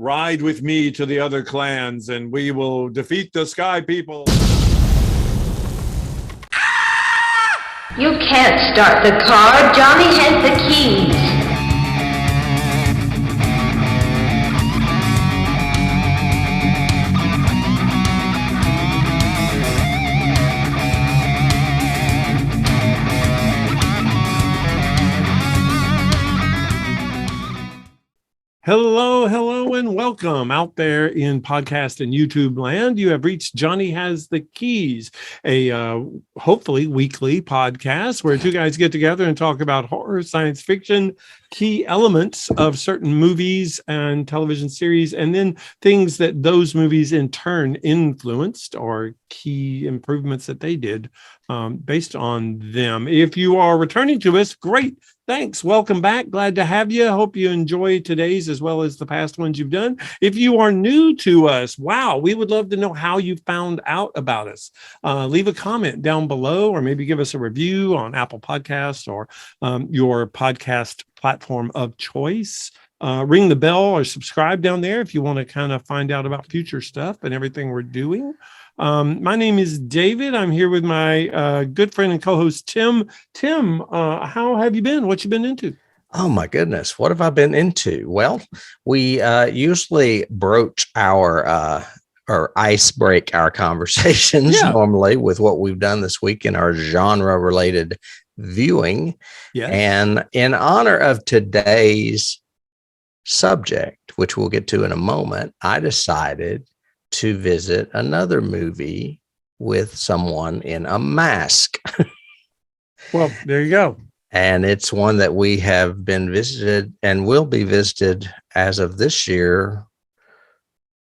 ride with me to the other clans and we will defeat the sky people. You can't start the car. Johnny has the keys. Hello, and welcome out there in podcast and YouTube land. You have reached Johnny Has the Keys, a hopefully weekly podcast where two guys get together and talk about horror, science fiction, key elements of certain movies and television series, and then things that those movies in turn influenced or key improvements that they did based on them. If you are returning to us, great. Thanks. Welcome back. Glad to have you. Hope you enjoy today's as well as the past ones you've done. If you are new to us, wow, we would love to know how you found out about us. Leave a comment down below or maybe give us a review on Apple Podcasts or your podcast platform of choice. Ring the bell or subscribe down there if you want to kind of find out about future stuff and everything we're doing. My name is David. I'm here with my good friend and co-host, Tim. Tim, how have you been? What you been into? Oh, my goodness. What have I been into? Well, we usually broach our or ice break our conversations normally with what we've done this week in our genre-related viewing. Yes. And in honor of today's subject, which we'll get to in a moment, I decided to visit another movie with someone in a mask. Well, there you go. And it's one that we have been visited and will be visited as of this year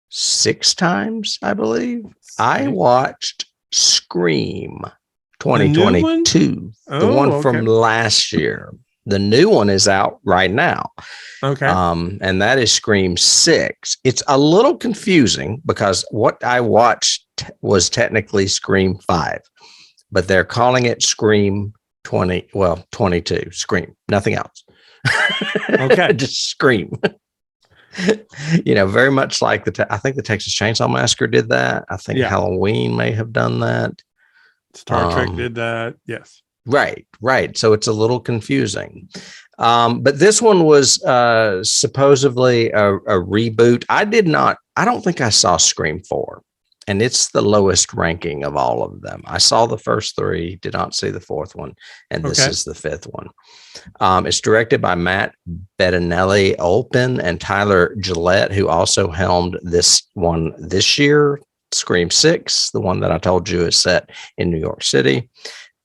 6 times, I believe. I watched Scream 2022, the one from last year. The new one is out right now. Okay. And that is Scream 6. It's a little confusing because what I watched was technically Scream 5, but they're calling it Scream 22. Scream, nothing else. Okay. Just Scream. Very much like I think the Texas Chainsaw Massacre did that. I think Halloween may have done that. Star Trek did that. Yes. Right. So it's a little confusing. But this one was supposedly a reboot. I don't think I saw Scream 4, and it's the lowest ranking of all of them. I saw the first 3, did not see the 4th one, and this is the 5th one. It's directed by Matt Bettinelli-Olpin and Tyler Gillette, who also helmed this one this year, Scream 6, the one that I told you is set in New York City.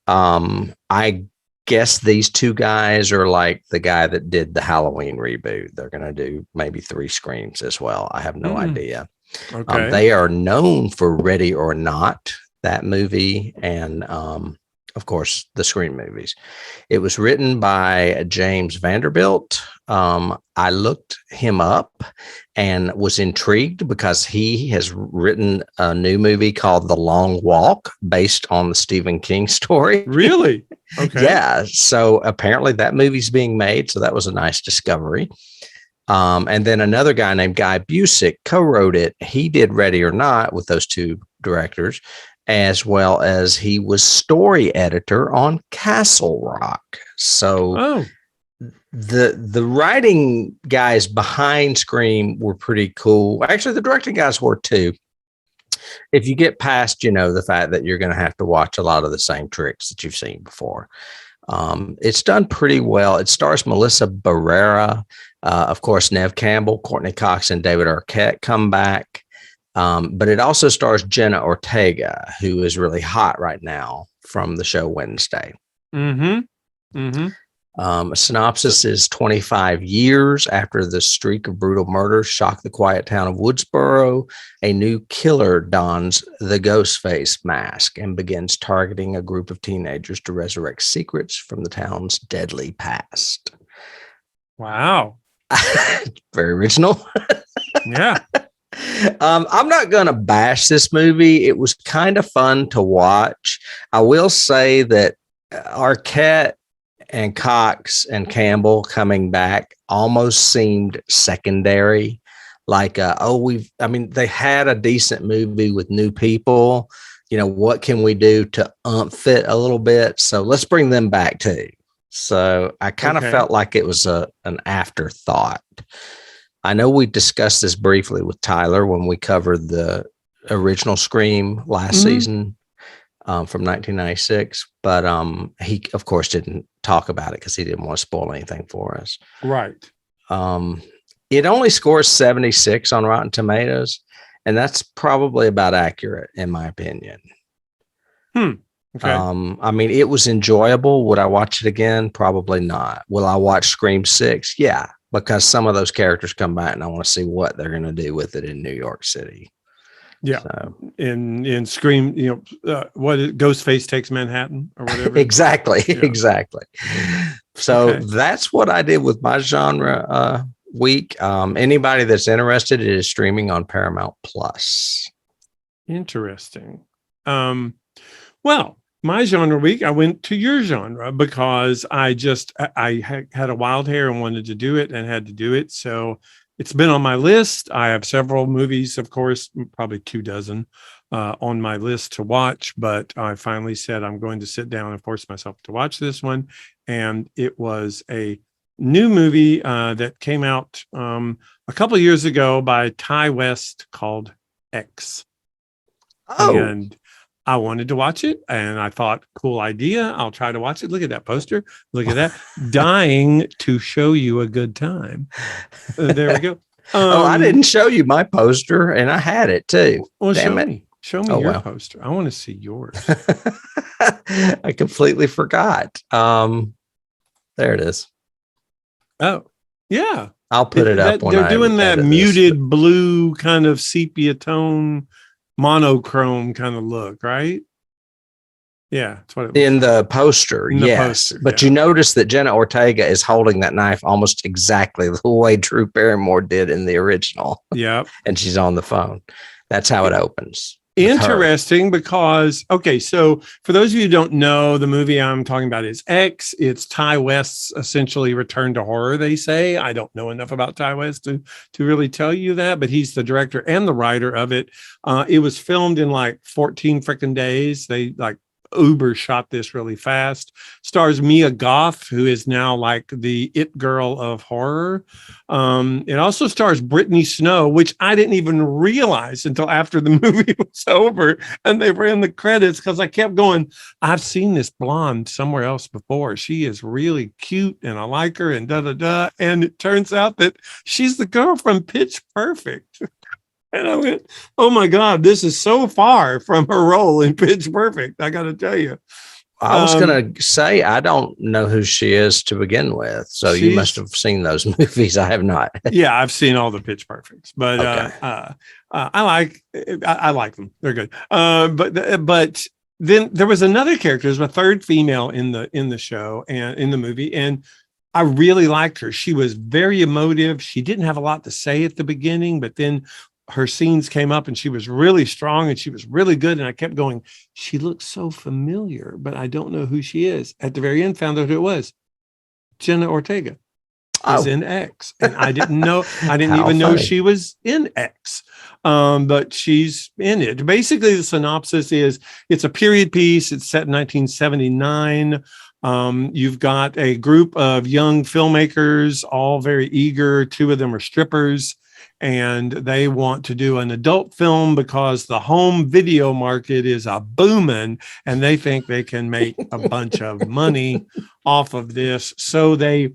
I guess these two guys are like the guy that did the Halloween reboot. They're going to do maybe 3 Screams as well. I have no idea. Okay. They are known for Ready or Not, that movie, and of course the Scream movies. It was written by James Vanderbilt. I looked him up and was intrigued because he has written a new movie called The Long Walk based on the Stephen King story. Really? Okay. Yeah. So apparently that movie's being made. So that was a nice discovery. And then another guy named Guy Busick co-wrote it. He did Ready or Not with those 2 directors, as well as he was story editor on Castle Rock. So the writing guys behind Scream were pretty cool. Actually, the directing guys were too. If you get past, the fact that you're going to have to watch a lot of the same tricks that you've seen before. It's done pretty well. It stars Melissa Barrera. Of course, Neve Campbell, Courtney Cox, and David Arquette come back. But it also stars Jenna Ortega, who is really hot right now from the show Wednesday. A synopsis is 25 years after the streak of brutal murders shocked the quiet town of Woodsboro, a new killer dons the ghost face mask and begins targeting a group of teenagers to resurrect secrets from the town's deadly past. Wow. Very original. Yeah. I'm not going to bash this movie. It was kind of fun to watch. I will say that Arquette and Cox and Campbell coming back almost seemed secondary. like, they had a decent movie with new people. What can we do to fit a little bit? So let's bring them back too. So I kind of felt like it was an afterthought. I know we discussed this briefly with Tyler when we covered the original Scream last season from 1996, but he of course didn't talk about it because he didn't want to spoil anything for us. Right. It only scores 76 on Rotten Tomatoes, and that's probably about accurate in my opinion. Okay. It was enjoyable. Would I watch it again? Probably not. Will I watch Scream 6? Yeah, because some of those characters come back and I want to see what they're going to do with it in New York City. Yeah. So. In Scream, Ghostface Takes Manhattan or whatever. Exactly. So that's what I did with my genre week. Anybody that's interested, it is streaming on Paramount Plus. Interesting. Well, my genre week, I went to your genre because I had a wild hair and wanted to do it and had to do it. So it's been on my list. I have several movies, of course, probably 24 on my list to watch, but I finally said I'm going to sit down and force myself to watch this one. And it was a new movie that came out a couple of years ago by Ty West called X. Oh. And I wanted to watch it and I thought, cool idea. I'll try to watch it. Look at that poster. Look at that. Dying to show you a good time. There we go. I didn't show you my poster and I had it too. Well, show me your poster. I want to see yours. I completely forgot. There it is. Oh, yeah. I'll put it up. They're doing that muted blue kind of sepia tone, monochrome kind of look, right? Yeah, that's what it was. In the poster, yes. But you notice that Jenna Ortega is holding that knife almost exactly the way Drew Barrymore did in the original. Yeah. And she's on the phone. That's how it opens. Interesting because, so for those of you who don't know, the movie I'm talking about is X. It's Ty West's essentially return to horror, they say. I don't know enough about Ty West to really tell you that, but he's the director and the writer of it. It was filmed in like 14 freaking days. They Uber shot this really fast. Stars Mia Goth, who is now like the it girl of horror. It also stars Brittany Snow, which I didn't even realize until after the movie was over and they ran the credits because I kept going, I've seen this blonde somewhere else before. She is really cute and I like her and da-da-da. And it turns out that she's the girl from Pitch Perfect. And I went, oh my God, this is so far from her role in Pitch Perfect. I got to tell you. I was going to say, I don't know who she is to begin with. So you must have seen those movies. I have not. Yeah, I've seen all the Pitch Perfects, but I like them. They're good. But then there was another character. There's a third female in the show and in the movie. And I really liked her. She was very emotive. She didn't have a lot to say at the beginning, but then her scenes came up and she was really strong and she was really good. And I kept going, she looks so familiar, but I don't know who she is. At the very end, found out who it was. Jenna Ortega is in X. And I didn't know, I didn't even know she was in X. But she's in it. Basically, the synopsis is it's a period piece. It's set in 1979. You've got a group of young filmmakers, all very eager. Two of them are strippers. And they want to do an adult film because the home video market is a booming and they think they can make a bunch of money off of this. So they,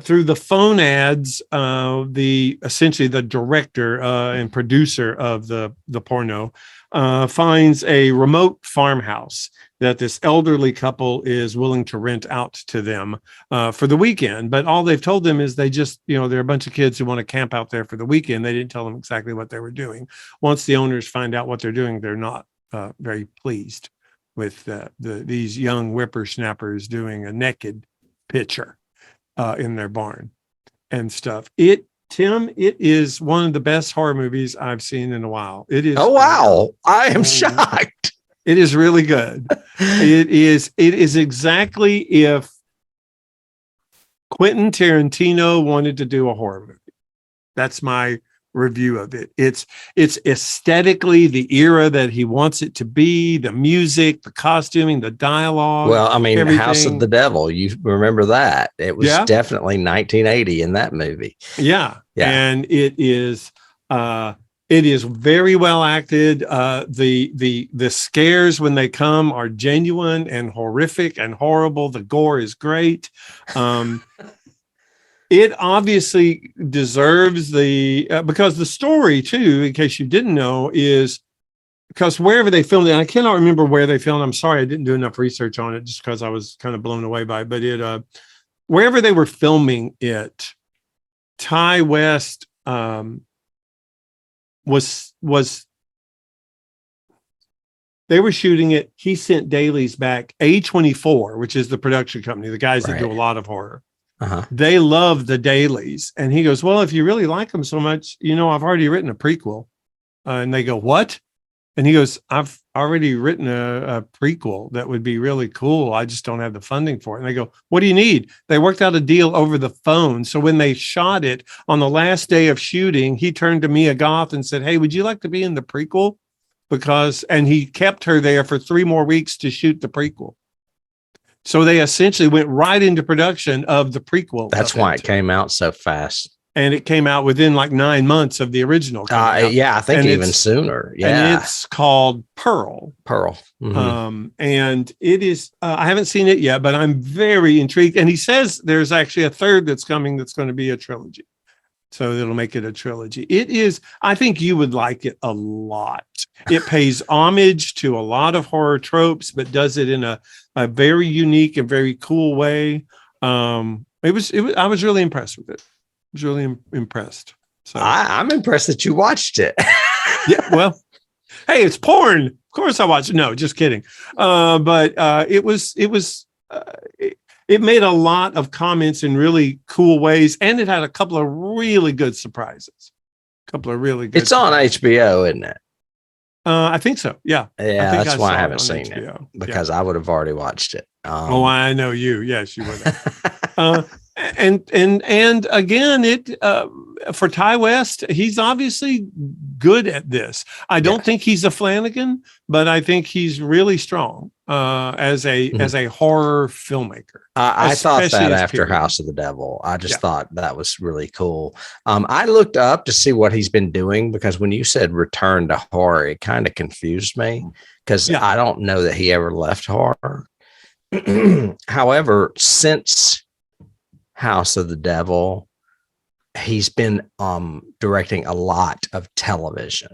through the phone ads, essentially the director and producer of the porno finds a remote farmhouse that this elderly couple is willing to rent out to them for the weekend. But all they've told them is they just, they're a bunch of kids who want to camp out there for the weekend. They didn't tell them exactly what they were doing. Once the owners find out what they're doing, they're not very pleased with these young whippersnappers doing a naked picture in their barn and stuff. Tim, it is one of the best horror movies I've seen in a while. It is. Oh, wow. I am shocked. It is really good. It is exactly if Quentin Tarantino wanted to do a horror movie. That's my review of it. It's aesthetically the era that he wants it to be, the music, the costuming, the dialogue. Well, I mean, everything. House of the Devil, you remember that. It was definitely 1980 in that movie. Yeah. And it is very well acted. The scares when they come are genuine and horrific and horrible. The gore is great. It obviously deserves because the story too, in case you didn't know, is because wherever they filmed it, and I cannot remember where they filmed. I'm sorry, I didn't do enough research on it just because I was kind of blown away by it. But wherever they were filming it, Ty West was they were shooting it. He sent dailies back. A24, which is the production company, the guys that do a lot of horror. They love the dailies. And he goes, well, if you really like them so much, I've already written a prequel. And they go, what? And he goes, I've already written a prequel that would be really cool. I just don't have the funding for it. And they go, what do you need? They worked out a deal over the phone. So when they shot it on the last day of shooting, he turned to Mia Goth and said, hey, would you like to be in the prequel? And he kept her there for 3 more weeks to shoot the prequel. So they essentially went right into production of the prequel. That's why it came out so fast. And it came out within like 9 months of the original. I think even sooner. Yeah. And it's called Pearl. Mm-hmm. And it is, I haven't seen it yet, but I'm very intrigued. And he says there's actually a third that's coming that's going to be a trilogy. So it'll make it a trilogy. It is, I think you would like it a lot. It pays homage to a lot of horror tropes, but does it in a very unique and very cool way. I was really impressed with it. I was really impressed. So I'm impressed that you watched it. Yeah, well, hey, it's porn. Of course I watched it. No, just kidding. But it made a lot of comments in really cool ways, and it had a couple of really good surprises. It's on HBO, isn't it? I think so. Yeah. Yeah, that's why I haven't seen it, because I would have already watched it. I know you. Yes, you would have. And again, for Ty West, he's obviously good at this. I don't think he's a Flanagan, but I think he's really strong as a horror filmmaker. I thought that after House of the Devil. I just thought that was really cool. I looked up to see what he's been doing, because when you said return to horror, it kind of confused me, because I don't know that he ever left horror. However, since House of the Devil, he's been directing a lot of television.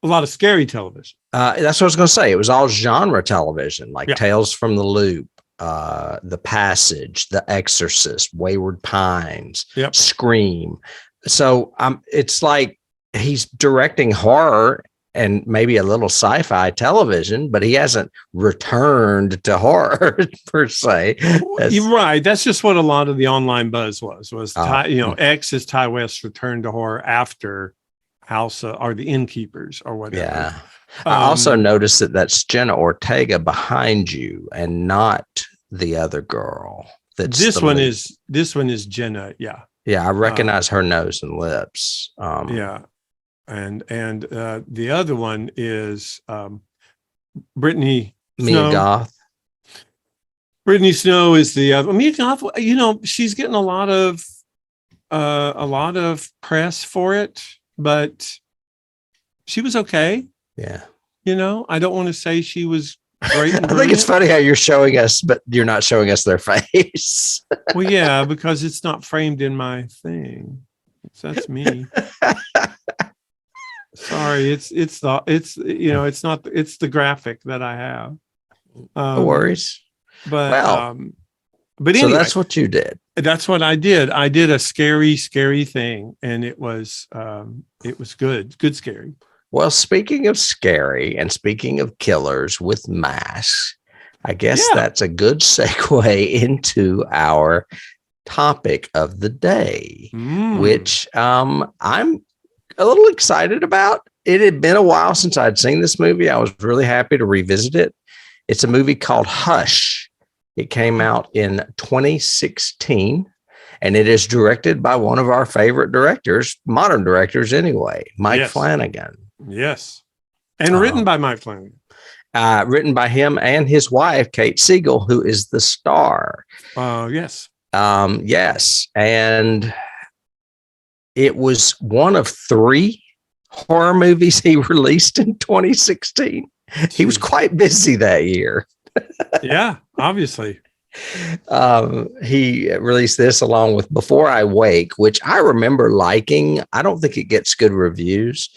A lot of scary television. That's what I was going to say. It was all genre television, like Tales from the Loop, The Passage, The Exorcist, Wayward Pines, Scream. So it's like he's directing horror and maybe a little sci-fi television, but he hasn't returned to horror per se. You're right. That's just what a lot of the online buzz was X is Ty West's return to horror after House or The Innkeepers or whatever. Yeah. I also noticed that that's Jenna Ortega behind you and not the other girl. This one is Jenna. Yeah. Yeah. I recognize her nose and lips. And the other one is Brittany Mia Goth. Brittany Snow is the other. Mia Goth, she's getting a lot of press for it, but she was okay. Yeah. I don't want to say she was great. I think it's funny how you're showing us, but you're not showing us their face. Well, yeah, because it's not framed in my thing. So that's me. Sorry, it's the graphic that I have. No worries. But anyway, so that's what you did. That's what I did. I did a scary thing, and it was good scary. Well, speaking of scary and speaking of killers with masks, I guess that's a good segue into our topic of the day, which I'm a little excited about. It had been a while since I'd seen this movie. I was really happy to revisit it. It's a movie called Hush. It came out in 2016, And it is directed by one of our favorite directors, modern directors anyway, Mike Flanagan. Yes. And written by Mike Flanagan. Written by him and his wife, Kate Siegel, who is the star. Yes. Yes. And it was one of 3 horror movies he released in 2016. He was quite busy that year. Yeah, obviously. He released this along with Before I Wake, which I remember liking. I don't think it gets good reviews.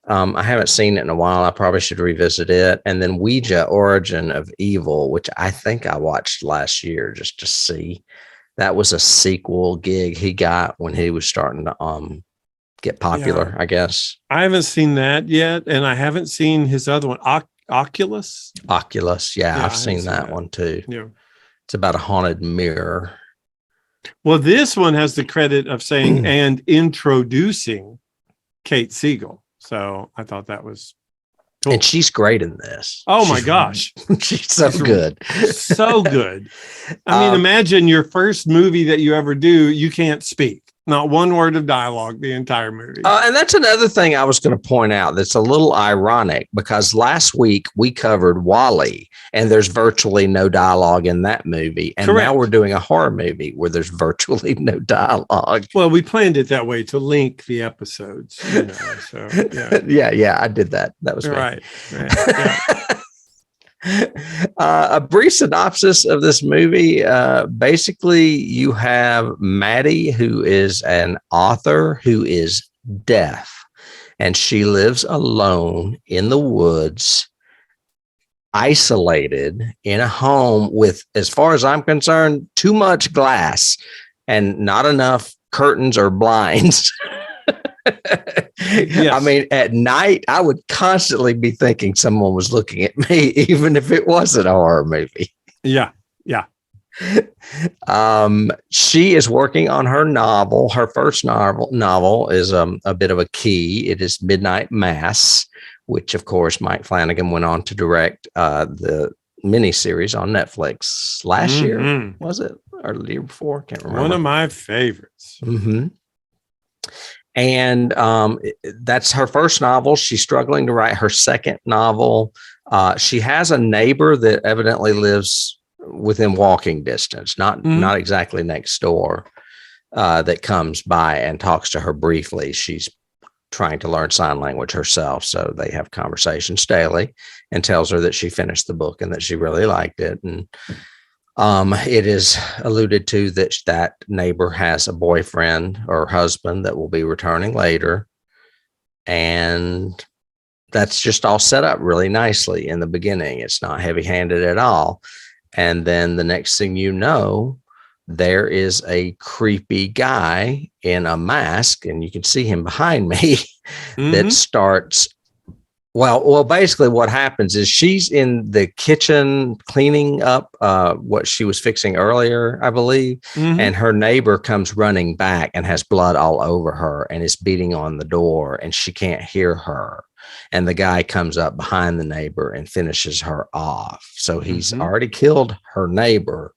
I haven't seen it in a while. I probably should revisit it. And then Ouija, Origin of Evil, which I think I watched last year just to see. That was a sequel gig he got when he was starting to get popular, I guess. I haven't seen that yet, and I haven't seen his other one, Oculus. Oculus, yeah, I've seen that one too. Yeah. It's about a haunted mirror. Well, this one has the credit of saying and introducing Kate Siegel. So I thought that was cool. And she's great in this. Oh my gosh. She's so good. So good. I mean, imagine your first movie that you ever do, you can't speak. Not one word of dialogue the entire movie. And that's another thing I was going to point out that's a little ironic, because last week we covered Wall-E and there's virtually no dialogue in that movie. And now we're doing a horror movie where there's virtually no dialogue. Well, we planned it that way to link the episodes. You know, so, yeah, I did that. That was right. Yeah. A brief synopsis of this movie. Basically, you have Maddie, who is an author who is deaf, and she lives alone in the woods, isolated in a home with, as far as I'm concerned, too much glass and not enough curtains or blinds. Yes. I mean, at night, I would constantly be thinking someone was looking at me, even if it wasn't a horror movie. Yeah. She is working on her novel. Her first novel is a bit of a key. It is Midnight Mass, which, of course, Mike Flanagan went on to direct the miniseries on Netflix last year. Was it? Or the year before? Can't remember. One of my favorites. Mm-hmm. And that's her first novel. She's struggling to write her second novel. She has a neighbor that evidently lives within walking distance, not exactly next door, that comes by and talks to her briefly. She's trying to learn sign language herself, so they have conversations daily, and tells her that she finished the book and that she really liked it. And it is alluded to that that neighbor has a boyfriend or husband that will be returning later. And that's just all set up really nicely in the beginning. It's not heavy-handed at all. And then the next thing you know, there is a creepy guy in a mask, and you can see him behind me, that starts. Well, basically what happens is she's in the kitchen cleaning up what she was fixing earlier, I believe. And her neighbor comes running back and has blood all over her and is beating on the door, and she can't hear her. And the guy comes up behind the neighbor and finishes her off. So he's already killed her neighbor.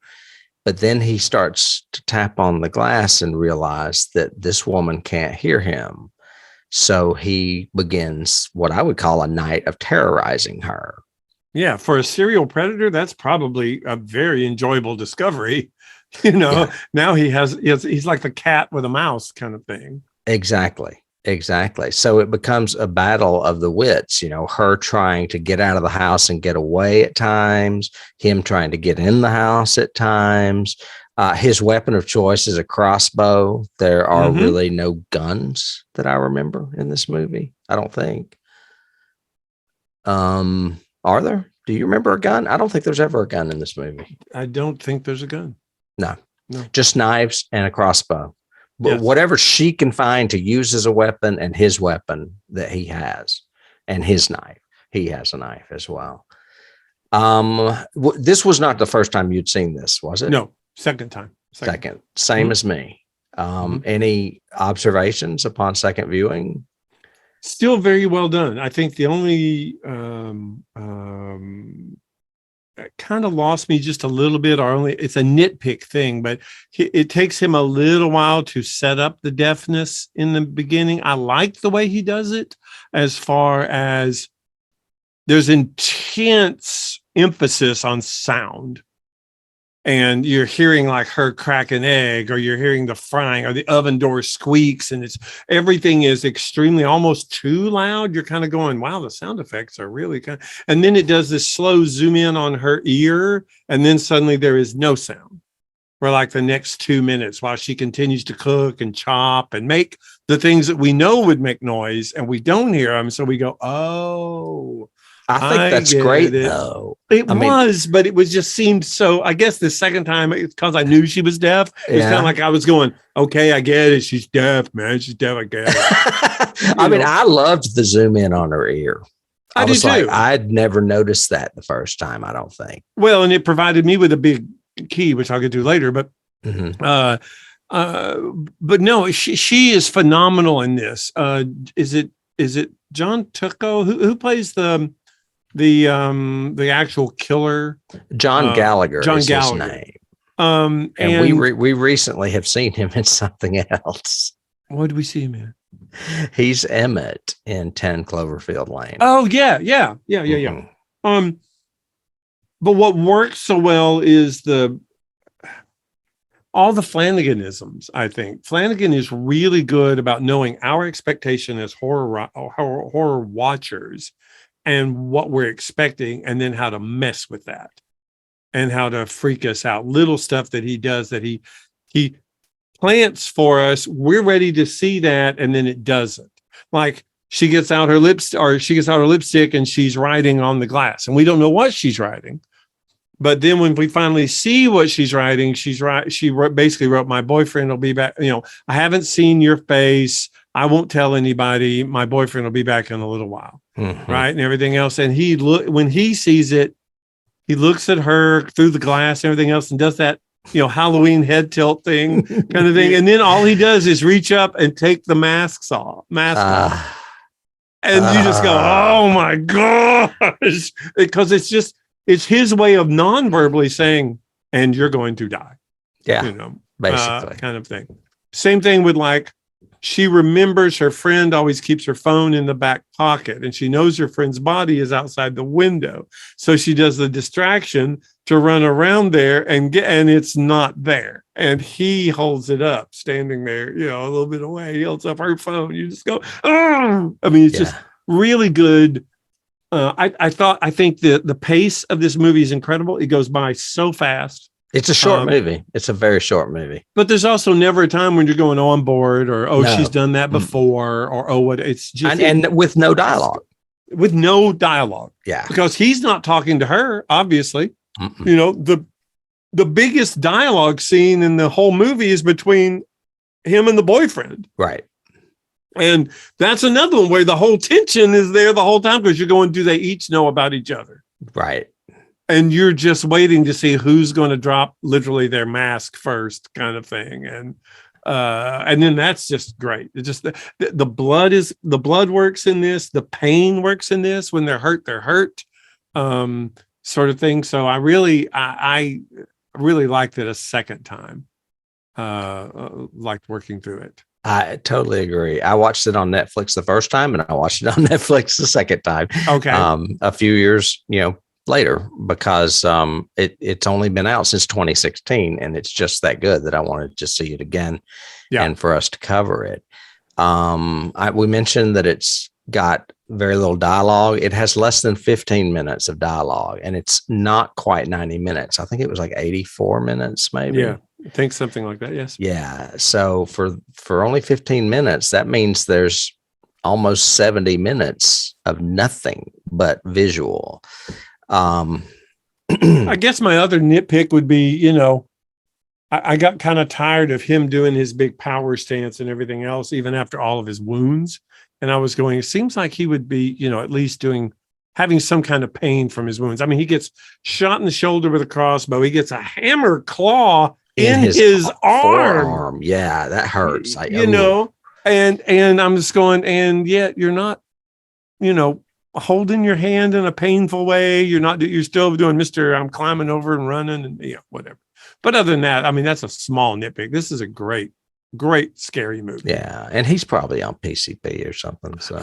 But then he starts to tap on the glass and realize that this woman can't hear him. So he begins what I would call a night of terrorizing her. Yeah, for a serial predator, that's probably a very enjoyable discovery. You know, now he's like the cat with a mouse kind of thing. Exactly. So it becomes a battle of the wits, you know, her trying to get out of the house and get away at times, him trying to get in the house at times. His weapon of choice is a crossbow. There are really no guns that I remember in this movie. I don't think. Are there? Do you remember a gun? I don't think there's ever a gun in this movie. I don't think there's a gun. No. Just knives and a crossbow. But whatever she can find to use as a weapon, and his weapon that he has, and his knife. He has a knife as well. This was not the first time you'd seen this, was it? No. Second time. Second. Same as me. Any observations upon second viewing? Still very well done. I think the only kind of lost me just a little bit, or only it's a nitpick thing, but it takes him a little while to set up the deafness in the beginning. I like the way he does it, as far as there's intense emphasis on sound. And you're hearing like her crack an egg, or you're hearing the frying, or the oven door squeaks, and everything is extremely, almost too loud. You're kind of going, wow, the sound effects are really kind of, and then it does this slow zoom in on her ear, and then suddenly there is no sound for like the next 2 minutes while she continues to cook and chop and make the things that we know would make noise, and we don't hear them. So we go, oh, I think that's great, though. But it was just seemed so. I guess the second time, it's because I knew she was deaf. It was kind of like I was going, okay, I get it. She's deaf, man. She's deaf. I get it. I loved the zoom in on her ear. I did too. I'd never noticed that the first time, I don't think. Well, and it provided me with a big key, which I'll get to later. But but no, she is phenomenal in this. Is it John Tucco who plays the actual killer? John Gallagher. John is Gallagher. His name. And we recently have seen him in something else. What did we see him in? He's Emmett in 10 Cloverfield Lane. Oh yeah. But what works so well is all the Flanaganisms. I think Flanagan is really good about knowing our expectation as horror watchers, and what we're expecting, and then how to mess with that, and how to freak us out. Little stuff that he does, that he plants for us. We're ready to see that, and then it doesn't. Like she gets out her lipstick, and she's writing on the glass, and we don't know what she's writing. But then when we finally see what she's writing, she basically wrote, "My boyfriend will be back. I haven't seen your face. I won't tell anybody. My boyfriend will be back in a little while." Mm-hmm. Right. And everything else. And when he sees it, he looks at her through the glass and everything else, and does that, Halloween head tilt thing kind of thing. And then all he does is reach up and take the mask off. And you just go, oh my gosh, because it's his way of non-verbally saying, and you're going to die. Yeah. Basically. Kind of thing. Same thing with she remembers her friend always keeps her phone in the back pocket, and she knows her friend's body is outside the window. So she does the distraction to run around there and it's not there. And he holds it up, standing there, a little bit away. He holds up her phone. You just go, oh! I mean, it's just really good. I think the pace of this movie is incredible. It goes by so fast. It's a short movie. It's a very short movie. But there's also never a time when you're going on board, or she's done that before, or what. It's just and with no dialogue. With no dialogue. Yeah. Because he's not talking to her, obviously. The biggest dialogue scene in the whole movie is between him and the boyfriend. Right. And that's another one where the whole tension is there the whole time, because you're going, do they each know about each other? Right. And you're just waiting to see who's going to drop literally their mask first, kind of thing. And then that's just great. It's just the blood works in this. The pain works in this. When they're hurt, sort of thing. So I really liked it a second time. Liked working through it. I totally agree. I watched it on Netflix the first time, and I watched it on Netflix the second time. Okay. A few years, later, because it's only been out since 2016, and it's just that good that I wanted to see it again, and for us to cover it. We mentioned that it's got very little dialogue. It has less than 15 minutes of dialogue, and it's not quite 90 minutes. I think it was like 84 minutes, maybe. Yeah, I think something like that. Yes. Yeah. So for only 15 minutes, that means there's almost 70 minutes of nothing but visual. I guess my other nitpick would be, I got kind of tired of him doing his big power stance and everything else, even after all of his wounds. And I was going, it seems like he would be, at least having some kind of pain from his wounds. I mean, he gets shot in the shoulder with a crossbow. He gets a hammer claw in his arm. Yeah, that hurts. And I'm just going, and yet you're not, holding your hand in a painful way. You're still doing Mr. I'm climbing over and running and whatever. But other than that, I mean, that's a small nitpick. This is a great, great scary movie. Yeah. And he's probably on PCP or something. So,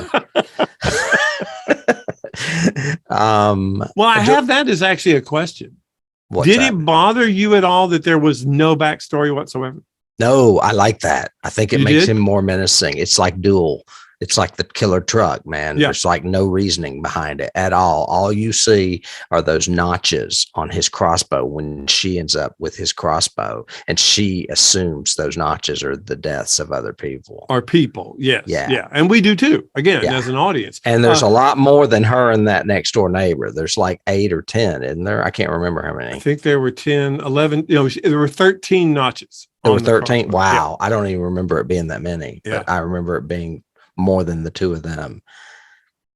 well, I have that as actually a question. Did it bother you at all that there was no backstory whatsoever? No, I like that. I think it You makes did? him more menacing. It's like Duel. It's like the killer truck, man. Yeah. There's like no reasoning behind it at all. All you see are those notches on his crossbow when she ends up with his crossbow, and she assumes those notches are the deaths of other people. Yes. Yeah. Yeah. And we do too, again, as an audience. And there's a lot more than her and that next door neighbor. There's like 8 or 10, isn't there? I can't remember how many. I think there were 10, 11, there were 13 notches. There were 13. Crossbow. Wow. Yeah. I don't even remember it being that many, but I remember it being more than the two of them.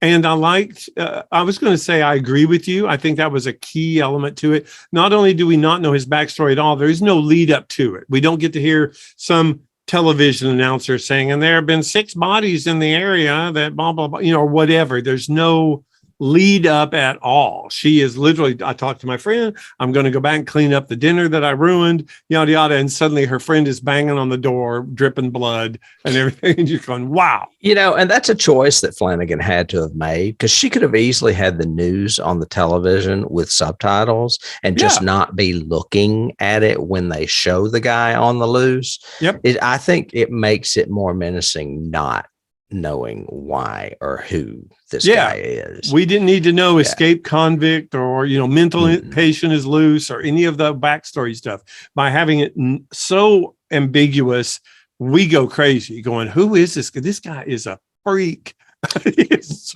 And I liked, I was going to say, I agree with you. I think that was a key element to it. Not only do we not know his backstory at all, there is no lead up to it. We don't get to hear some television announcer saying, and there have been 6 bodies in the area that blah, blah, blah, or whatever. There's no lead up at all. She is literally, I talked to my friend, I'm going to go back and clean up the dinner that I ruined, yada, yada. And suddenly her friend is banging on the door, dripping blood and everything. And you're going, wow. And that's a choice that Flanagan had to have made, because she could have easily had the news on the television with subtitles and just not be looking at it when they show the guy on the loose. Yep. I think it makes it more menacing not knowing why or who this guy is. We didn't need to know escape convict or, mental patient is loose or any of the backstory stuff. By having it so ambiguous, we go crazy going, who is this? This guy is a freak.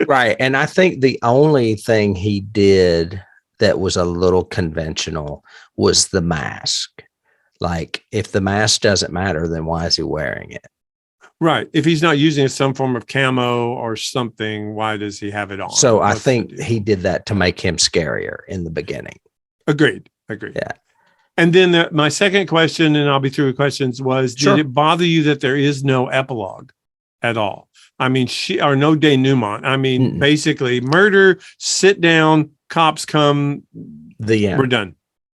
Right. And I think the only thing he did that was a little conventional was the mask. Like, if the mask doesn't matter, then why is he wearing it? Right. If he's not using some form of camo or something, why does he have it on? So I think he did that to make him scarier in the beginning. Agreed. Yeah. And then my second question, and I'll be through with questions, was, did it bother you that there is no epilogue at all? I mean, or no denouement. I mean, basically murder, sit down, cops come, we're done.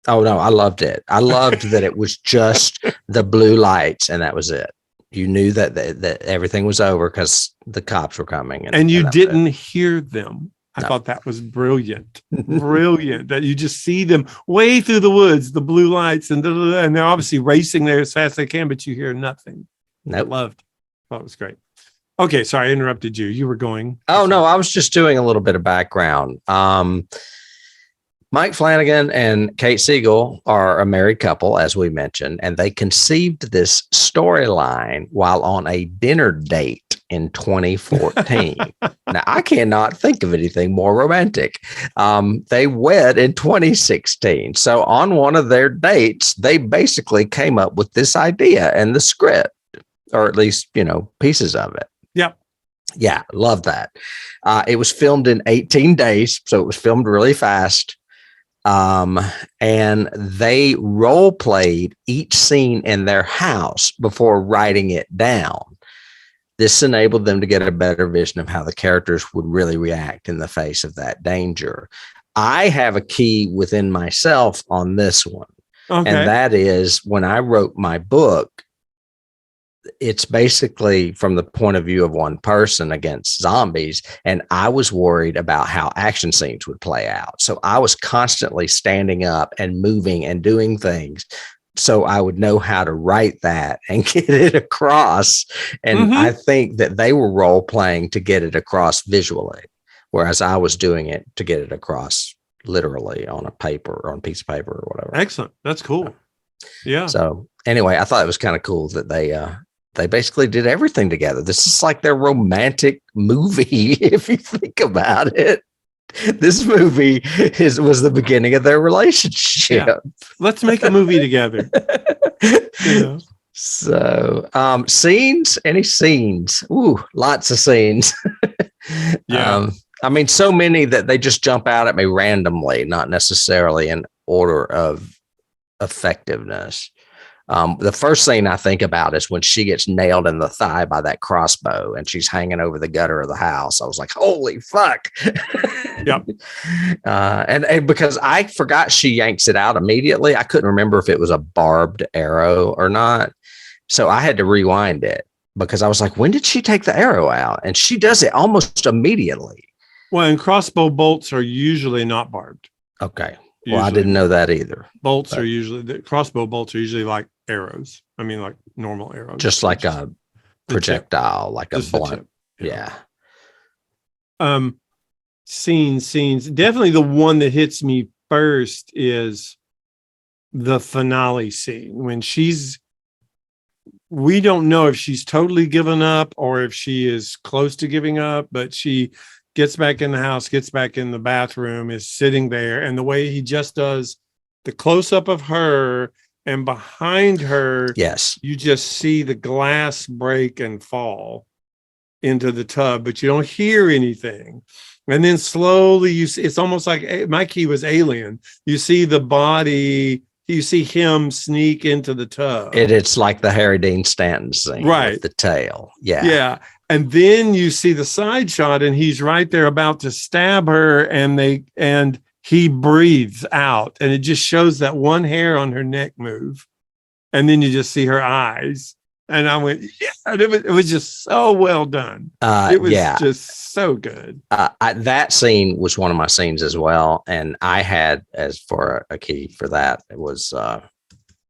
Oh, no, I loved it. I loved that it was just the blue lights and that was it. You knew that everything was over because the cops were coming. And you didn't hear them. I thought that was brilliant. Brilliant. That you just see them way through the woods, the blue lights, and they're obviously racing there as fast as they can, but you hear nothing. Nope. I thought it was great. Okay, sorry, I interrupted you. You were going. Oh, no, I was just doing a little bit of background. Mike Flanagan and Kate Siegel are a married couple, as we mentioned, and they conceived this storyline while on a dinner date in 2014. Now, I cannot think of anything more romantic. They wed in 2016. So on one of their dates, they basically came up with this idea and the script, or at least, pieces of it. Yep. Yeah, love that. It was filmed in 18 days, so it was filmed really fast. And they role played each scene in their house before writing it down. This enabled them to get a better vision of how the characters would really react in the face of that danger. I have a key within myself on this one. Okay. And that is, when I wrote my book, it's basically from the point of view of one person against zombies. And I was worried about how action scenes would play out. So I was constantly standing up and moving and doing things so I would know how to write that and get it across. And I think that they were role playing to get it across visually, whereas I was doing it to get it across literally on a paper or on a piece of paper or whatever. Excellent. That's cool. Yeah. So anyway, I thought it was kind of cool that they basically did everything together. This is like their romantic movie, if you think about it. This movie was the beginning of their relationship. Yeah. Let's make a movie together. So, any scenes? Ooh, lots of scenes. Yeah. I mean, so many that they just jump out at me randomly, not necessarily in order of effectiveness. The first thing I think about is when she gets nailed in the thigh by that crossbow and she's hanging over the gutter of the house. I was like, holy fuck. Yep. And because I forgot she yanks it out immediately. I couldn't remember if it was a barbed arrow or not. So I had to rewind it because I was like, when did she take the arrow out? And she does it almost immediately. Well, and crossbow bolts are usually not barbed. Okay. Usually. Well, I didn't know that either. Bolts are usually, the crossbow bolts are usually like arrows. I mean, like normal arrows. Just like a projectile, like a blunt. Yeah. Scenes. Definitely the one that hits me first is the finale scene when we don't know if she's totally given up or if she is close to giving up, but she gets back in the house, gets back in the bathroom, is sitting there. And the way he just does the close up of her and behind her, yes, you just see the glass break and fall into the tub, but you don't hear anything. And then slowly you see, it's almost like my key was Alien. You see the body, you see him sneak into the tub. It's like the Harry Dean Stanton scene, right? With the tail. Yeah. Yeah. And then you see the side shot and he's right there about to stab her and he breathes out and it just shows that one hair on her neck move. And then you just see her eyes. And I went, yeah, it was just so well done. It was just so good. That scene was one of my scenes as well. And I had, as for a key for that, it was,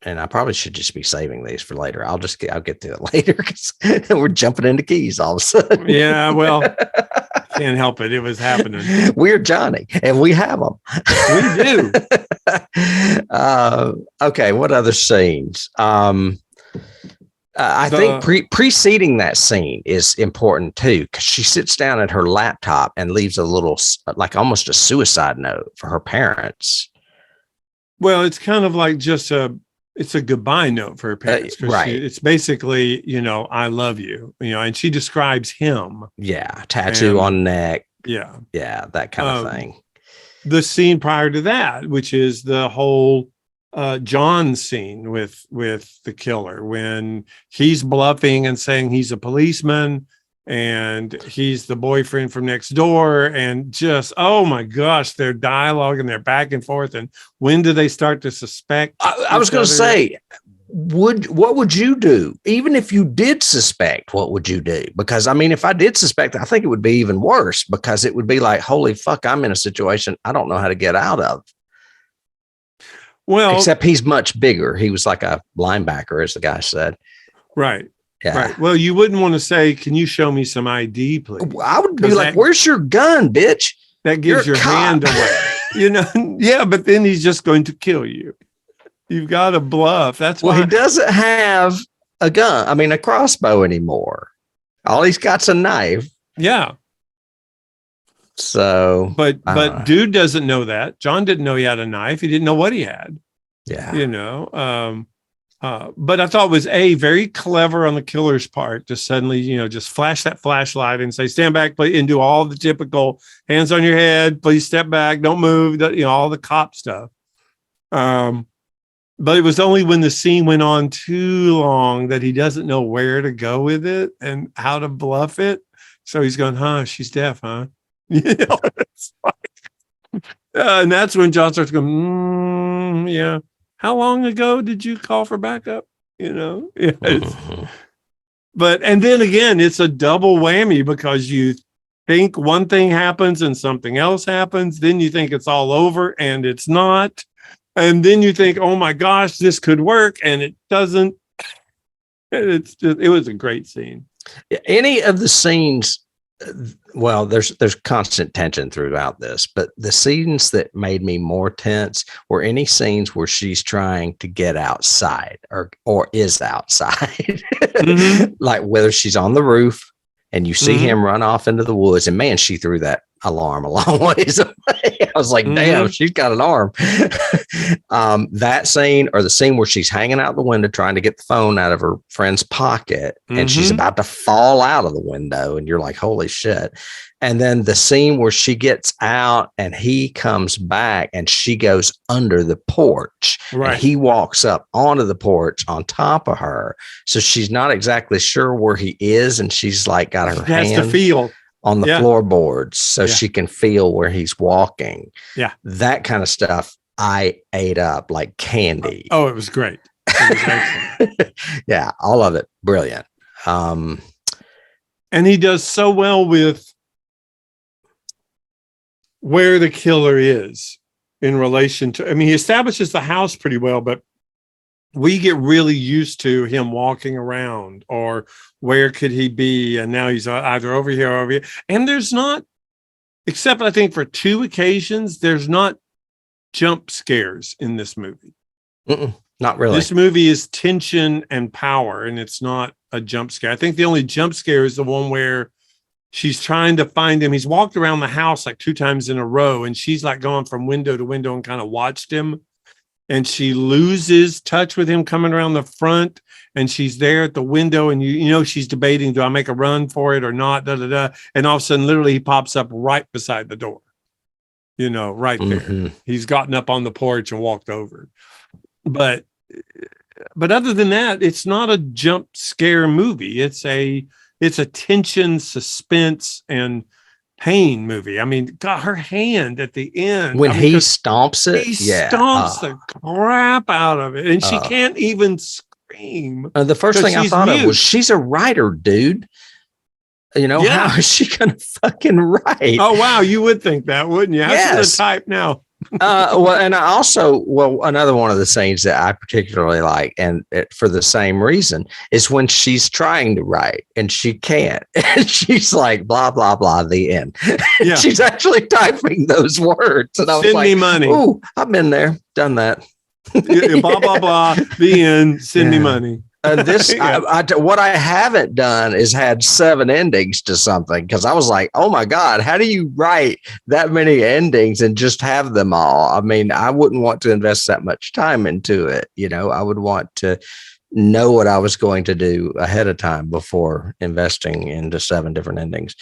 and I probably should just be saving these for later. I'll get to it later because we're jumping into keys all of a sudden. Yeah, well, can't help it. It was happening. We're Johnny, and we have them. We do. Okay, what other scenes? I think preceding that scene is important too, because she sits down at her laptop and leaves a little, like almost a suicide note for her parents. Well, it's kind of like it's a goodbye note for her parents. Right. It's basically, I love you, and she describes him. Yeah. Tattoo on neck. Yeah. Yeah. That kind of thing. The scene prior to that, which is the whole John scene with the killer, when he's bluffing and saying he's a policeman and he's the boyfriend from next door, and just, oh my gosh, their dialogue and their back and forth. And when do they start to suspect? I was going to say, what would you do? Even if you did suspect, what would you do? Because I mean, if I did suspect, I think it would be even worse, because it would be like, holy fuck, I'm in a situation I don't know how to get out of. Well, except he's much bigger. He was like a linebacker, as the guy said. Right. Yeah. Right. Well, you wouldn't want to say, can you show me some ID, please? I would be like, where's your gun, bitch? That gives your hand away. Yeah, but then he's just going to kill you. You've got to bluff. That's why he doesn't have a gun. I mean, a crossbow anymore. All he's got's a knife. Yeah. So, but dude doesn't know that. John didn't know he had a knife. He didn't know what he had. Yeah. But I thought it was very clever on the killer's part to suddenly, just flash that flashlight and say, stand back, please, and do all the typical hands on your head, please step back, don't move, all the cop stuff. But it was only when the scene went on too long that he doesn't know where to go with it and how to bluff it. So he's going, she's deaf, huh? It's like, and that's when John starts going, yeah. How long ago did you call for backup? Yeah. But, and then again, it's a double whammy, because you think one thing happens and something else happens. Then you think it's all over and it's not. And then you think, oh my gosh, this could work. And it doesn't. It was a great scene. Any of the scenes, well, there's constant tension throughout this, but the scenes that made me more tense were any scenes where she's trying to get outside or is outside, like whether she's on the roof and you see him run off into the woods, and man, she threw that alarm a long ways away. I was like, damn, she's got an arm. That scene, or the scene where she's hanging out the window trying to get the phone out of her friend's pocket and she's about to fall out of the window, and you're like, holy shit. And then the scene where she gets out and he comes back and she goes under the porch. Right. And he walks up onto the porch on top of her. So she's not exactly sure where he is. And she's like got her hand to feel on the floorboards so she can feel where he's walking. Yeah. That kind of stuff I ate up like candy. Oh, it was great. It was excellent. Yeah. All of it. Brilliant. And he does so well with where the killer is in relation to, I mean, he establishes the house pretty well, but we get really used to him walking around, or where could he be? And now he's either over here or over here. And there's not, except I think for 2 occasions, there's not jump scares in this movie. Not really. This movie is tension and power, and it's not a jump scare. I think the only jump scare is the one where she's trying to find him. He's walked around the house like 2 times in a row, and she's like going from window to window and kind of watched him. And she loses touch with him coming around the front, and she's there at the window, and you know she's debating, do I make a run for it or not? And all of a sudden, literally, he pops up right beside the door. You know, right there. He's gotten up on the porch and walked over. But other than that, it's not a jump scare movie. It's a tension, suspense, and pain movie. I mean, God, her hand at the end. When he stomps it. He stomps the crap out of it. And she can't even scream. The first thing I thought of was, she's a writer, dude. You know, how is she going to fucking write? Oh, wow. You would think that, wouldn't you? Yes. The type now. Well, and I also, another one of the scenes that I particularly like, and for the same reason, is when she's trying to write and she can't. And she's like, blah, blah, blah, the end. Yeah. She's actually typing those words. And I was Send like, me money. Oh, I've been there, done that. Blah, blah, blah, the end. Send me money. What I haven't done is had 7 endings to something, because I was like, oh my God, how do you write that many endings and just have them all? I mean, I wouldn't want to invest that much time into it. You know, I would want to know what I was going to do ahead of time before investing into 7 different endings.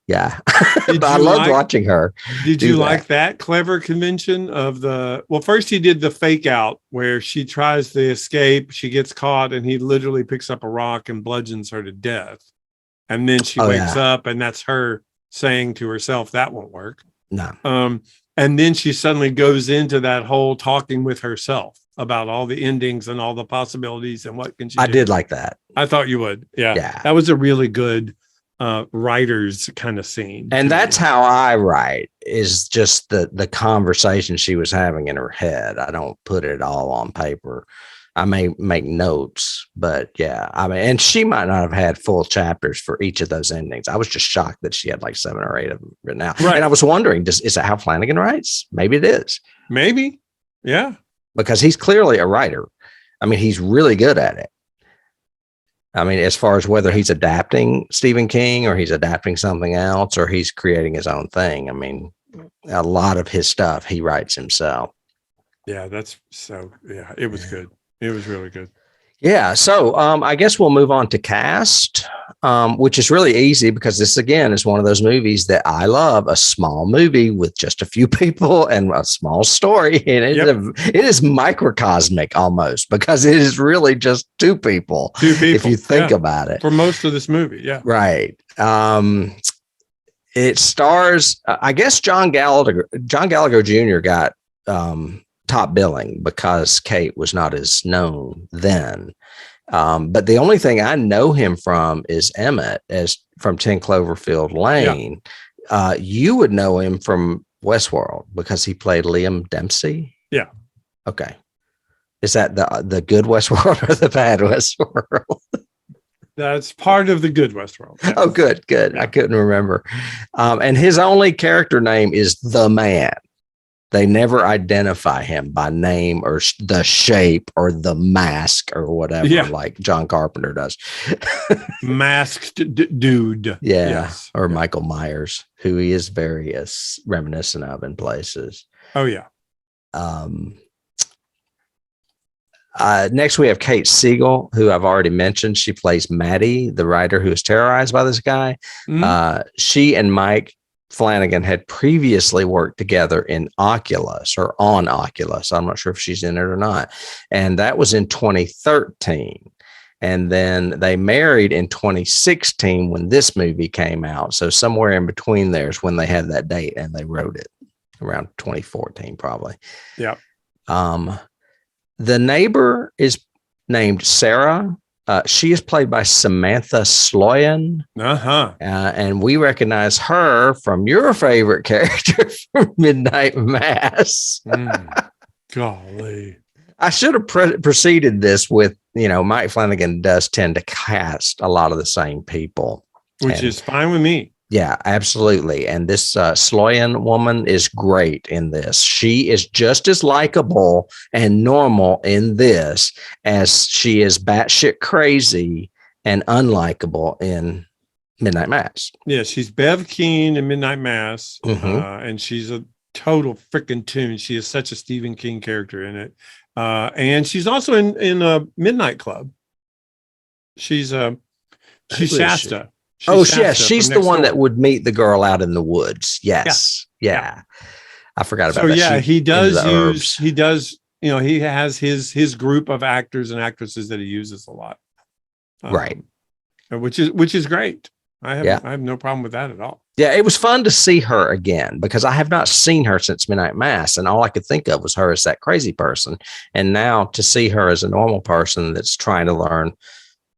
Yeah. But I loved watching her. Did you like that clever convention of first he did the fake out where she tries to escape, she gets caught, and he literally picks up a rock and bludgeons her to death. And then she wakes up, and that's her saying to herself, that won't work. No. And then she suddenly goes into that whole talking with herself about all the endings and all the possibilities and what can she do. I did like that. I thought you would. Yeah. That was a really good writer's kind of scene. And that's how I write, is just the conversation she was having in her head. I don't put it all on paper. I may make notes, but yeah, I mean, and she might not have had full chapters for each of those endings. I was just shocked that she had like 7 or 8 of them written out. Right. And I was wondering, is that how Flanagan writes? Maybe it is. Maybe. Yeah. Because he's clearly a writer. I mean, he's really good at it. I mean, as far as whether he's adapting Stephen King or he's adapting something else or he's creating his own thing. I mean, a lot of his stuff he writes himself. Yeah, it was good. It was really good. Yeah. So I guess we'll move on to cast, which is really easy because this, again, is one of those movies that I love, a small movie with just a few people and a small story. And it is microcosmic almost, because it is really just 2 people. 2 people. If you think about it. For most of this movie. Yeah. Right. It stars, I guess, John Gallagher Jr. got top billing because Kate was not as known then. But the only thing I know him from is Emmett from 10 Cloverfield Lane. Yeah. You would know him from Westworld because he played Liam Dempsey. Yeah. Okay. Is that the good Westworld or the bad Westworld? That's part of the good Westworld. Yes. Oh, good. Yeah. I couldn't remember. And his only character name is The Man. They never identify him by name or the shape or the mask or whatever, like John Carpenter does. Masked dude. Yeah. Yes. Or Michael Myers, who he is very reminiscent of in places. Oh, yeah. Next, we have Kate Siegel, who I've already mentioned. She plays Maddie, the writer who is terrorized by this guy. She and Mike Flanagan had previously worked together in Oculus or on Oculus. I'm not sure if she's in it or not. And that was in 2013. And then they married in 2016 when this movie came out. So somewhere in between there's when they had that date and they wrote it around 2014, probably. Yeah. The neighbor is named Sarah. She is played by Samantha Sloyan. And we recognize her from your favorite character from Midnight Mass. Golly. I should have preceded this with, Mike Flanagan does tend to cast a lot of the same people. Which is fine with me. Yeah, absolutely. And this Sloyan woman is great in this. She is just as likable and normal in this as she is batshit crazy and unlikable in Midnight Mass. Yeah, she's Bev Keane in Midnight Mass, and she's a total freaking tune. She is such a Stephen King character in it. And she's also in a Midnight Club. She's Shasta. She's the one that would meet the girl out in the woods. Yes. Yeah. I forgot about that. Yeah, he does he has his group of actors and actresses that he uses a lot. Right. Which is great. I have no problem with that at all. Yeah, it was fun to see her again because I have not seen her since Midnight Mass, and all I could think of was her as that crazy person. And now to see her as a normal person that's trying to learn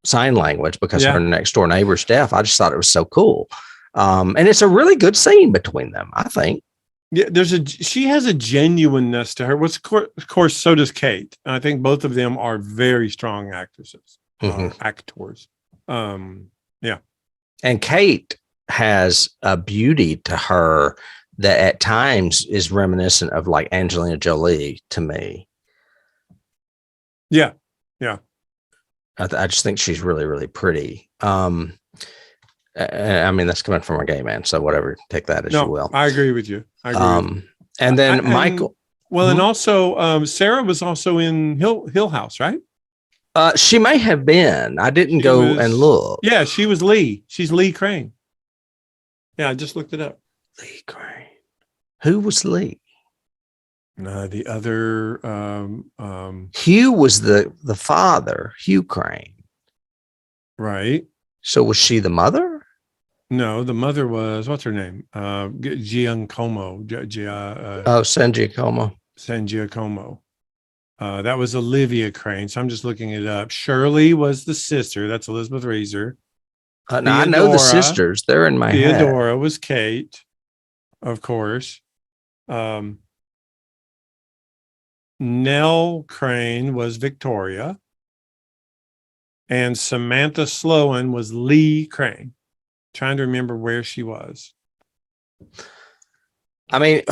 sign language because her next door neighbor's deaf, I just thought it was so cool. And it's a really good scene between them, I think. Yeah, she has a genuineness to her. Of course, so does Kate. I think both of them are very strong actresses, actors. Yeah. And Kate has a beauty to her that at times is reminiscent of like Angelina Jolie to me. Yeah. Yeah. I just think she's really, really pretty. I mean, that's coming from a gay man, so whatever, take that as you will. I agree with you. And then Michael. And also Sarah was also in Hill House, right? She may have been. I didn't go and look. Yeah, she was Lee. She's Lee Crane. Yeah, I just looked it up. Lee Crane. Who was Lee? The other Hugh was the father, Hugh Crane. Right. So was she the mother? No, the mother was, what's her name? Giacomo. San Giacomo. San Giacomo. That was Olivia Crane. So I'm just looking it up. Shirley was the sister. That's Elizabeth Reeser. Now I know the sisters. They're in my head. Theodora was Kate, of course. Nell Crane was Victoria. And Samantha Sloan was Lee Crane. Trying to remember where she was. I mean,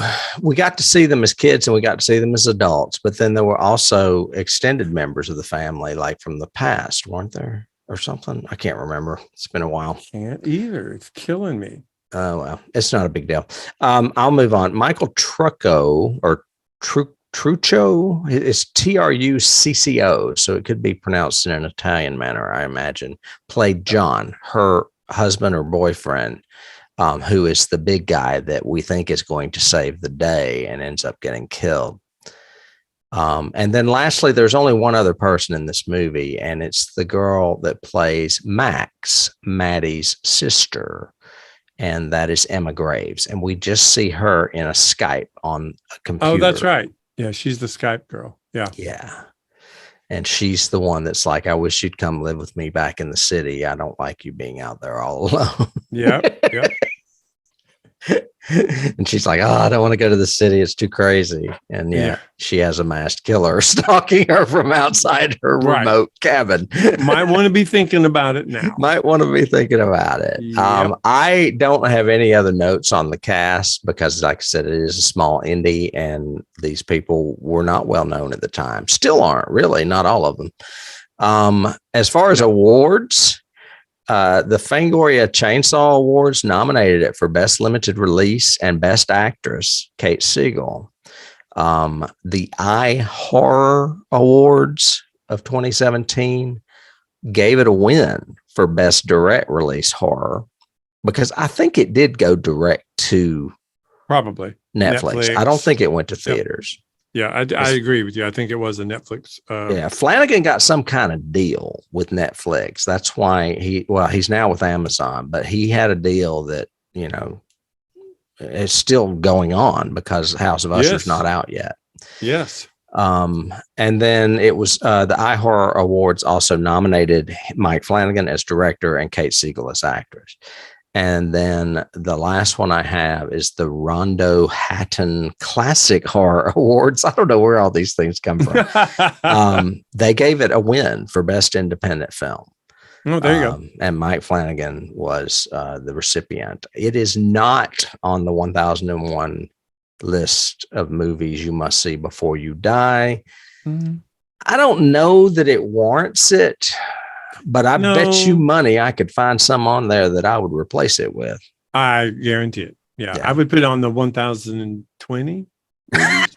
we got to see them as kids and we got to see them as adults, but then there were also extended members of the family, like from the past, weren't there? Or something? I can't remember. It's been a while. Can't either. It's killing me. Oh, well, it's not a big deal. I'll move on. Michael Trucco or Trucco is Trucco, so it could be pronounced in an Italian manner, I imagine. Played John, her husband or boyfriend, who is the big guy that we think is going to save the day and ends up getting killed. And then lastly, there's only one other person in this movie, and it's the girl that plays Max, Maddie's sister, and that is Emma Graves. And we just see her in a Skype on a computer. Oh, that's right. Yeah, she's the Skype girl. Yeah. Yeah. And she's the one that's like, I wish you'd come live with me back in the city. I don't like you being out there all alone. Yeah. Yeah. And she's like, "Oh, I don't want to go to the city. It's too crazy." And Yeah. she has a masked killer stalking her from outside her Right. remote cabin. Might want to be thinking about it now. Might want to be thinking about it. Yep. I don't have any other notes on the cast because, like I said, it is a small indie and these people were not well known at the time. Still aren't, really, not all of them. As far as awards, the Fangoria Chainsaw Awards nominated it for Best Limited Release and Best Actress, Kate Siegel. The iHorror Awards of 2017 gave it a win for Best Direct Release Horror because I think it did go direct to Probably Netflix. I don't think it went to theaters. Yeah, I agree with you. I think it was a Netflix. Flanagan got some kind of deal with Netflix. That's why he's now with Amazon, but he had a deal that, is still going on because House of Usher's not out yet. Yes. And then it was the iHorror Awards also nominated Mike Flanagan as director and Kate Siegel as actress. And then the last one I have is the Rondo Hatton Classic Horror Awards. I don't know where all these things come from. They gave it a win for Best Independent Film. Oh, there you go. And Mike Flanagan was the recipient. It is not on the 1001 list of movies you must see before you die. Mm-hmm. I don't know that it warrants it. But I bet you money I could find some on there that I would replace it with. I guarantee it. Yeah. I would put it on the 1020.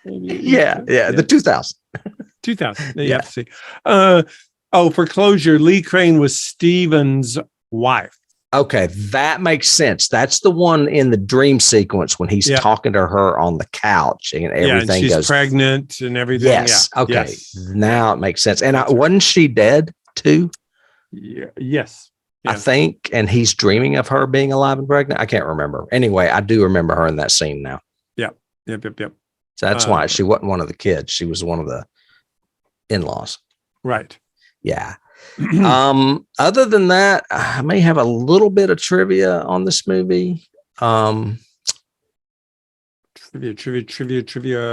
Yeah. The 2000. 2000. You have to see. For closure, Lee Crane was Steven's wife. Okay, that makes sense. That's the one in the dream sequence when he's talking to her on the couch and everything and she's pregnant and everything. Yes. Yeah. Okay. Yes. Now it makes sense. And wasn't she dead too? Yeah. Yes. I think. And he's dreaming of her being alive and pregnant. I can't remember. Anyway, I do remember her in that scene now. Yep. So that's why she wasn't one of the kids. She was one of the in-laws. Right. Yeah. Other than that, I may have a little bit of trivia on this movie. Trivia.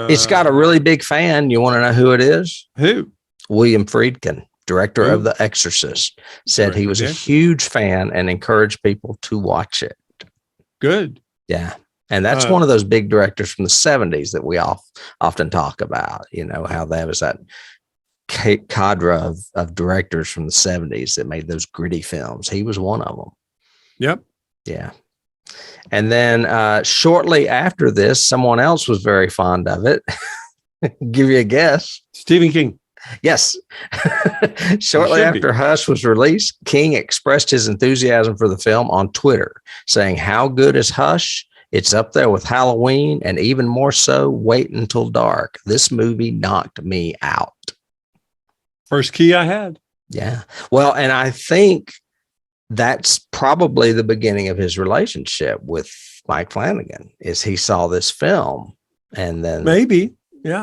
It's got a really big fan. You want to know who it is? Who? William Friedkin, director of The Exorcist, said he was a huge fan and encouraged people to watch it. Good. Yeah. And that's one of those big directors from the 70s that we often talk about, how there was that cadre of directors from the 70s that made those gritty films. He was one of them. Yep. Yeah. And then shortly after this, someone else was very fond of it. Give you a guess. Stephen King. Yes. Shortly after Hush was released, King expressed his enthusiasm for the film on Twitter, saying, "How good is Hush? It's up there with Halloween, and even more so, Wait Until Dark. This movie knocked me out." First key I had. Yeah. Well, and I think that's probably the beginning of his relationship with Mike Flanagan, is he saw this film and then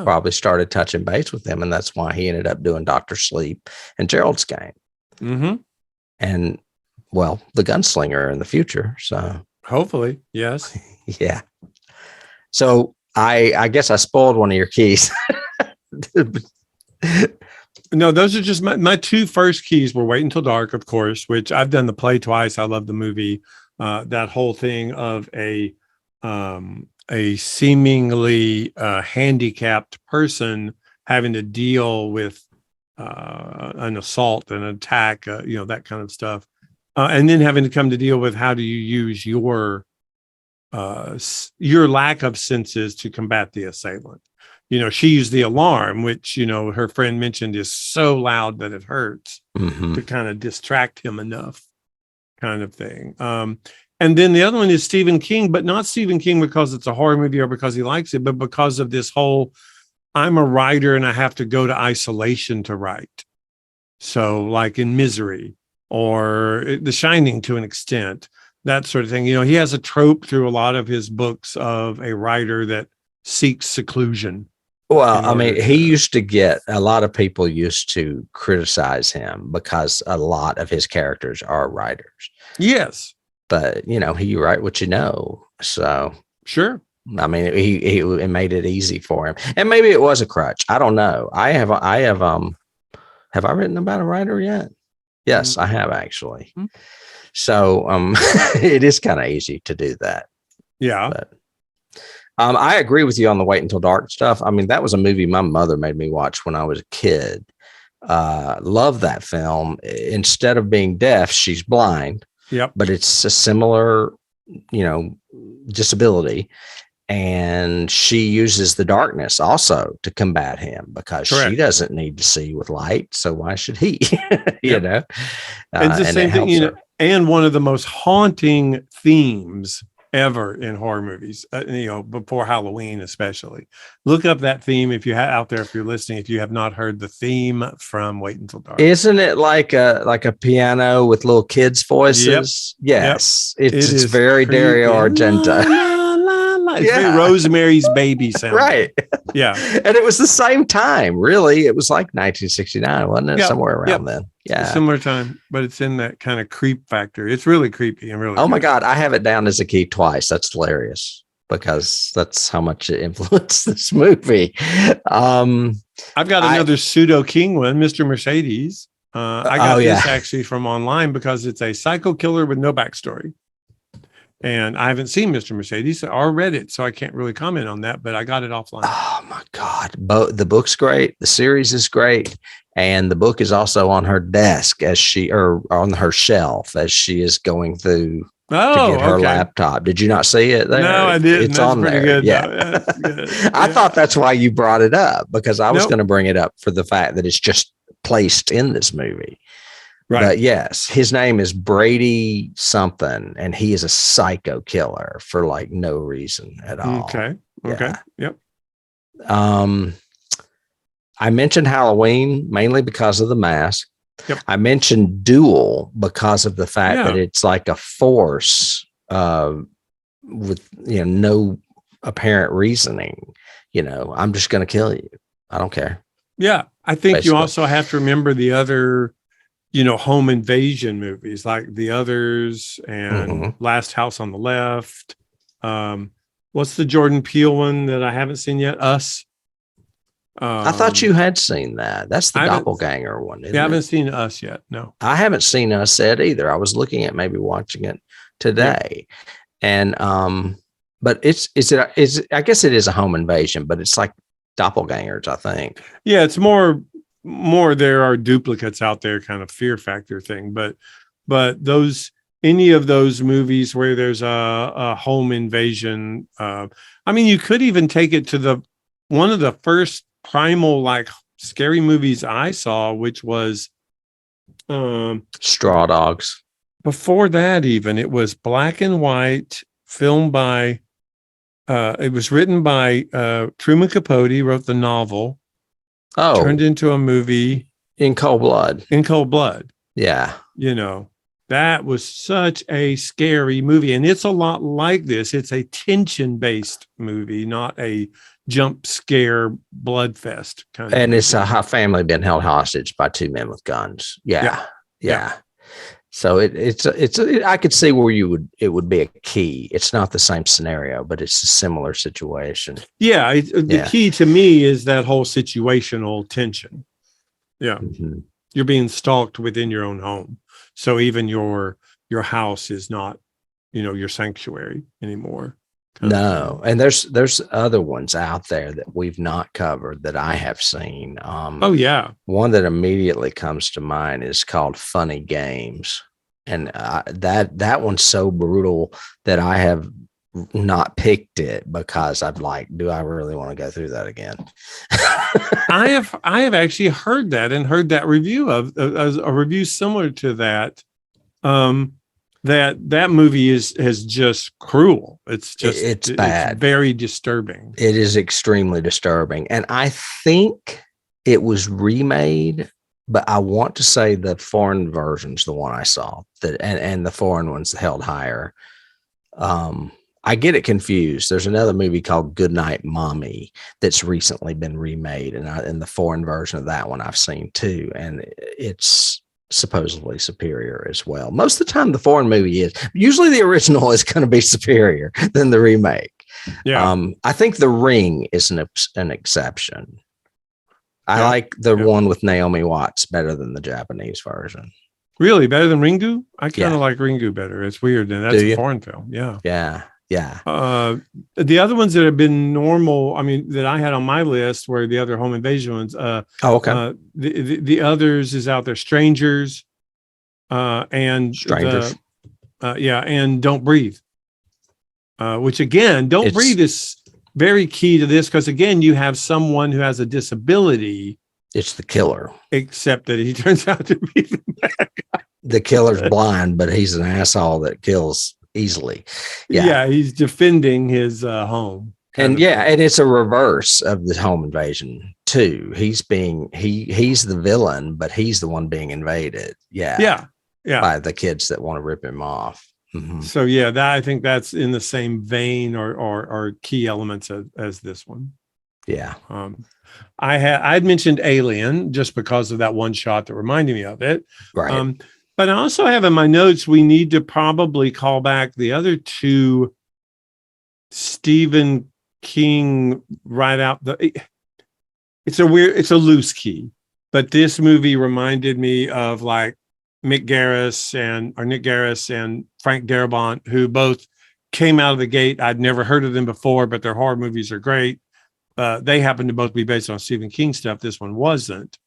probably started touching base with him. And that's why he ended up doing Dr. Sleep and Gerald's Game. Mm-hmm. And the Gunslinger in the future. So hopefully, yes. Yeah. So I guess I spoiled one of your keys. No, those are just my two first keys were Wait Until Dark, of course, which I've done the play twice. I love the movie. That whole thing of a seemingly handicapped person having to deal with an assault, an attack, that kind of stuff. And then having to come to deal with how do you use your lack of senses to combat the assailant. She used the alarm, which, her friend mentioned is so loud that it hurts to kind of distract him enough kind of thing. And then the other one is Stephen King, but not Stephen King because it's a horror movie or because he likes it, but because of this whole, I'm a writer and I have to go to isolation to write. So like in Misery or The Shining to an extent, that sort of thing. He has a trope through a lot of his books of a writer that seeks seclusion. Well, I mean, he used to get a lot of people used to criticize him because a lot of his characters are writers. Yes. But, you write what you know. So Sure. I mean, it made it easy for him, and maybe it was a crutch. I don't know. Have I written about a writer yet? Yes, I have actually. So, it is kind of easy to do that. Yeah. But, I agree with you on the Wait Until Dark stuff. I mean, that was a movie my mother made me watch when I was a kid. Love that film. Instead of being deaf, she's blind. Yep. But it's a similar, disability. And she uses the darkness also to combat him because she doesn't need to see with light. So why should he? It's the same thing, and one of the most haunting themes ever in horror movies, before Halloween, especially. Look up that theme if you out there, if you're listening, if you have not heard the theme from Wait Until Dark. Isn't it like a piano with little kids' voices? Yep. Yes. It's very Dario Argento. It's very Rosemary's Baby sound. Right. Yeah. And it was the same time, really. It was like 1969, wasn't it? Somewhere around then. Yeah. Similar time, but it's in that kind of creep factor. It's really creepy and really. Oh my God. I have it down as a key twice. That's hilarious because that's how much it influenced this movie. I've got another pseudo king one, Mr. Mercedes. I got this actually from online because it's a psycho killer with no backstory. And I haven't seen Mr. Mercedes or read it, so I can't really comment on that, but I got it offline. Oh my God. The book's great. The series is great. And the book is also on her desk or on her shelf as she is going through to get her laptop. Did you not see it there? No, I didn't. It's on there. Good, yeah. Good. I thought that's why you brought it up because I was going to bring it up for the fact that it's just placed in this movie. Right. But yes, his name is Brady something, and he is a psycho killer for like no reason at all. Okay. Yep. I mentioned Halloween mainly because of the mask. Yep. I mentioned Duel because of the fact that it's like a force with no apparent reasoning. I'm just going to kill you. I don't care. Yeah, I think you also have to remember the other home invasion movies like The Others and Last House on the Left. What's the Jordan Peele one that I haven't seen yet? Us. I thought you had seen that. That's the doppelganger one. I haven't seen Us yet. No, I haven't seen Us yet either. I was looking at maybe watching it today, and but I guess it is a home invasion, but it's like doppelgangers, I think. Yeah, it's more there are duplicates out there, kind of fear factor thing, but any of those movies where there's a home invasion, you could even take it to one of the first primal like scary movies I saw, which was Straw Dogs. Before that, even it was black and white, filmed by it was written by Truman Capote, wrote the novel. Turned into a movie. In Cold Blood. Yeah. That was such a scary movie. And it's a lot like this. It's a tension-based movie, not a jump scare blood fest kind of. And it's a family being held hostage by two men with guns. Yeah. So it's I could see where it would be a key. It's not the same scenario, but it's a similar situation. Yeah. The key to me is that whole situational tension. Yeah. Mm-hmm. You're being stalked within your own home. So even your house is not, your sanctuary anymore. No. And there's other ones out there that we've not covered that I have seen. One that immediately comes to mind is called Funny Games. And that one's so brutal that I have not picked it because I'm like, do I really want to go through that again? I have actually heard that review of a review similar to that. That movie is just cruel. It's bad. It's very disturbing. It is extremely disturbing. And I think it was remade, but I want to say the foreign version's the one I saw and the foreign one's held higher. I get it confused. There's another movie called Goodnight Mommy that's recently been remade, and the foreign version of that one I've seen too, and it's supposedly superior as well. Most of the time, the foreign movie is. Usually, the original is going to be superior than the remake. Yeah. I think The Ring is an exception. I like the one with Naomi Watts better than the Japanese version. Really? Better than Ringu? I kind Yeah. of like Ringu better. It's weird. And that's a foreign film. Yeah. Yeah. Yeah. The other ones that have been normal, I mean, that I had on my list were the other home invasion ones. Okay. The others is out there, Strangers, and Strangers. And Don't Breathe. Which again, Don't Breathe is very key to this because again, you have someone who has a disability. It's the killer. Except that he turns out to be the bad guy. The killer's blind, but he's an asshole that kills easily. Yeah, he's defending his home. And and it's a reverse of the home invasion too. He's the villain, but he's the one being invaded. Yeah. By the kids that want to rip him off. Mm-hmm. So I think that's in the same vein or key elements as this one. Yeah. I'd mentioned Alien just because of that one shot that reminded me of it. Right. But I also have in my notes, we need to probably call back the other two Stephen King right out. It's a loose key, but this movie reminded me of like Nick Garris and Frank Darabont, who both came out of the gate. I'd never heard of them before, but their horror movies are great. They happen to both be based on Stephen King stuff. This one wasn't,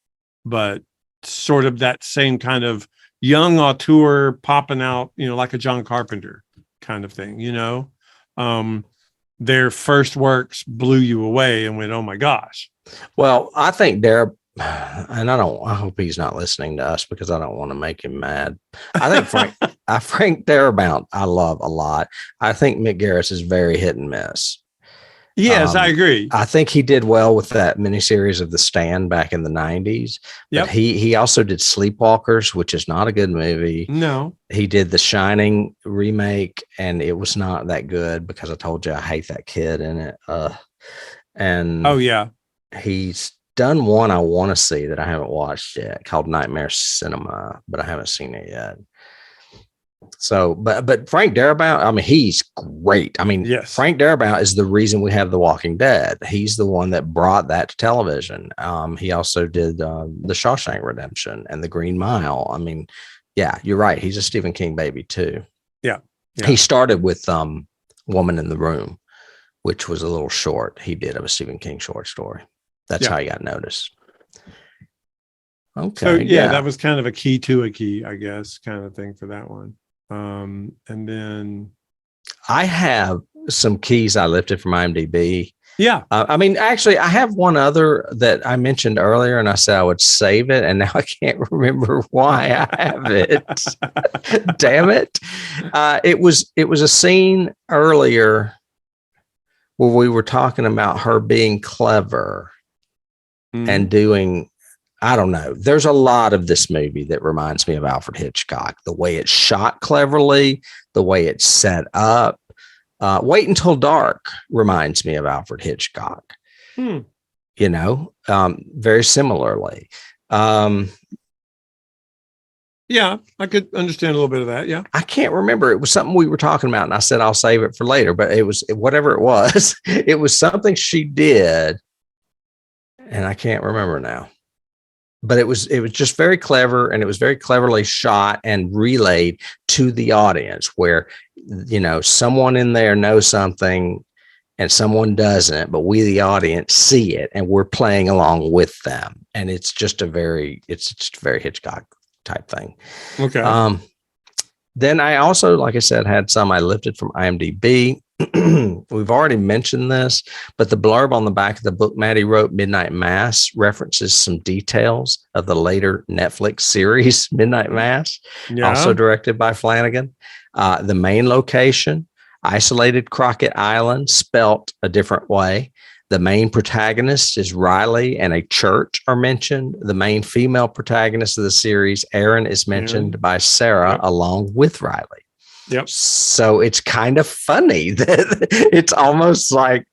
but sort of that same kind of young auteur popping out, like a John Carpenter kind of thing, their first works blew you away and went, oh my gosh. Well, I think and I hope he's not listening to us because I don't want to make him mad. I think Frank Darabont, I love a lot. I think Mick Garris is very hit and miss. Yes, I agree. I think he did well with that miniseries of The Stand back in the 90s. Yep. But he also did Sleepwalkers, which is not a good movie. No. He did The Shining remake, and it was not that good because I told you I hate that kid in it. He's done one I want to see that I haven't watched yet called Nightmare Cinema, but I haven't seen it yet. So, but Frank Darabont, I mean, he's great. I mean, yes. Frank Darabont is the reason we have The Walking Dead. He's the one that brought that to television. He also did The Shawshank Redemption and The Green Mile. I mean, yeah, you're right. He's a Stephen King baby too. Yeah. He started with Woman in the Room, which was a little short he did of a Stephen King short story. That's how he got noticed. Okay. So that was kind of a key to a key, I guess, kind of thing for that one. And then I have some keys I lifted from IMDb. Yeah. I mean, actually, I have one other that I mentioned earlier, and I said I would save it, and now I can't remember why I have it. Damn it! It was a scene earlier where we were talking about her being clever and doing. I don't know. There's a lot of this movie that reminds me of Alfred Hitchcock. The way it's shot cleverly, the way it's set up. Wait Until Dark reminds me of Alfred Hitchcock. Very similarly. Yeah, I could understand a little bit of that. Yeah. I can't remember. It was something we were talking about, and I said I'll save it for later, but it was whatever it was. It was something she did, and I can't remember now. But it was just very clever, and it was very cleverly shot and relayed to the audience where, someone in there knows something and someone doesn't, but we, the audience, see it and we're playing along with them. And it's just a very Hitchcock type thing. Okay. Then I also, like I said, had some I lifted from IMDb. We've already mentioned this, but the blurb on the back of the book Maddie wrote, Midnight Mass, references some details of the later Netflix series Midnight Mass, also directed by Flanagan. The main location, isolated Crockett Island, spelt a different way. The main protagonist is Riley, and a church are mentioned. The main female protagonist of the series, Erin, is mentioned by Sarah along with Riley. Yep. So it's kind of funny that it's almost like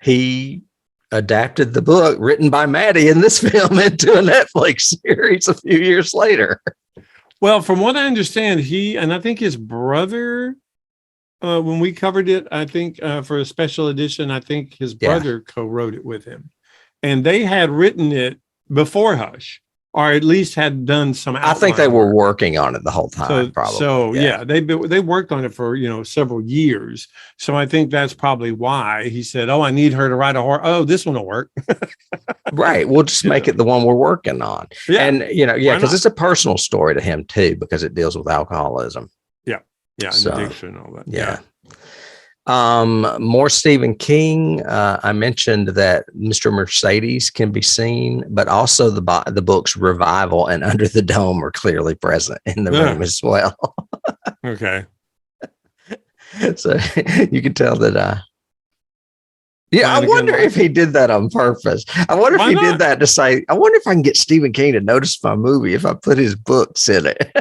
he adapted the book written by Maddie in this film into a Netflix series a few years later. Well, from what I understand, he and I think his brother when we covered it, I think for a special edition, I think his Yeah. brother co-wrote it with him, and they had written it before Hush, or at least had done some outline. I think they were work. working on it the whole time. So yeah, they worked on it for several years. So I think that's probably why he said, "Oh, I need her to write a horror. Oh, this one will work." Right. We'll just make it the one we're working on. Yeah. And because it's a personal story to him too, because it deals with alcoholism. Yeah, So, and addiction and all that. Yeah. More Stephen King. I mentioned that Mr. Mercedes can be seen, but also the books Revival and Under the Dome are clearly present in the room as well. Okay. So you can tell that. I Flanagan wonder if he did that on purpose. I wonder if he did that to say, I wonder if I can get Stephen King to notice my movie if I put his books in it.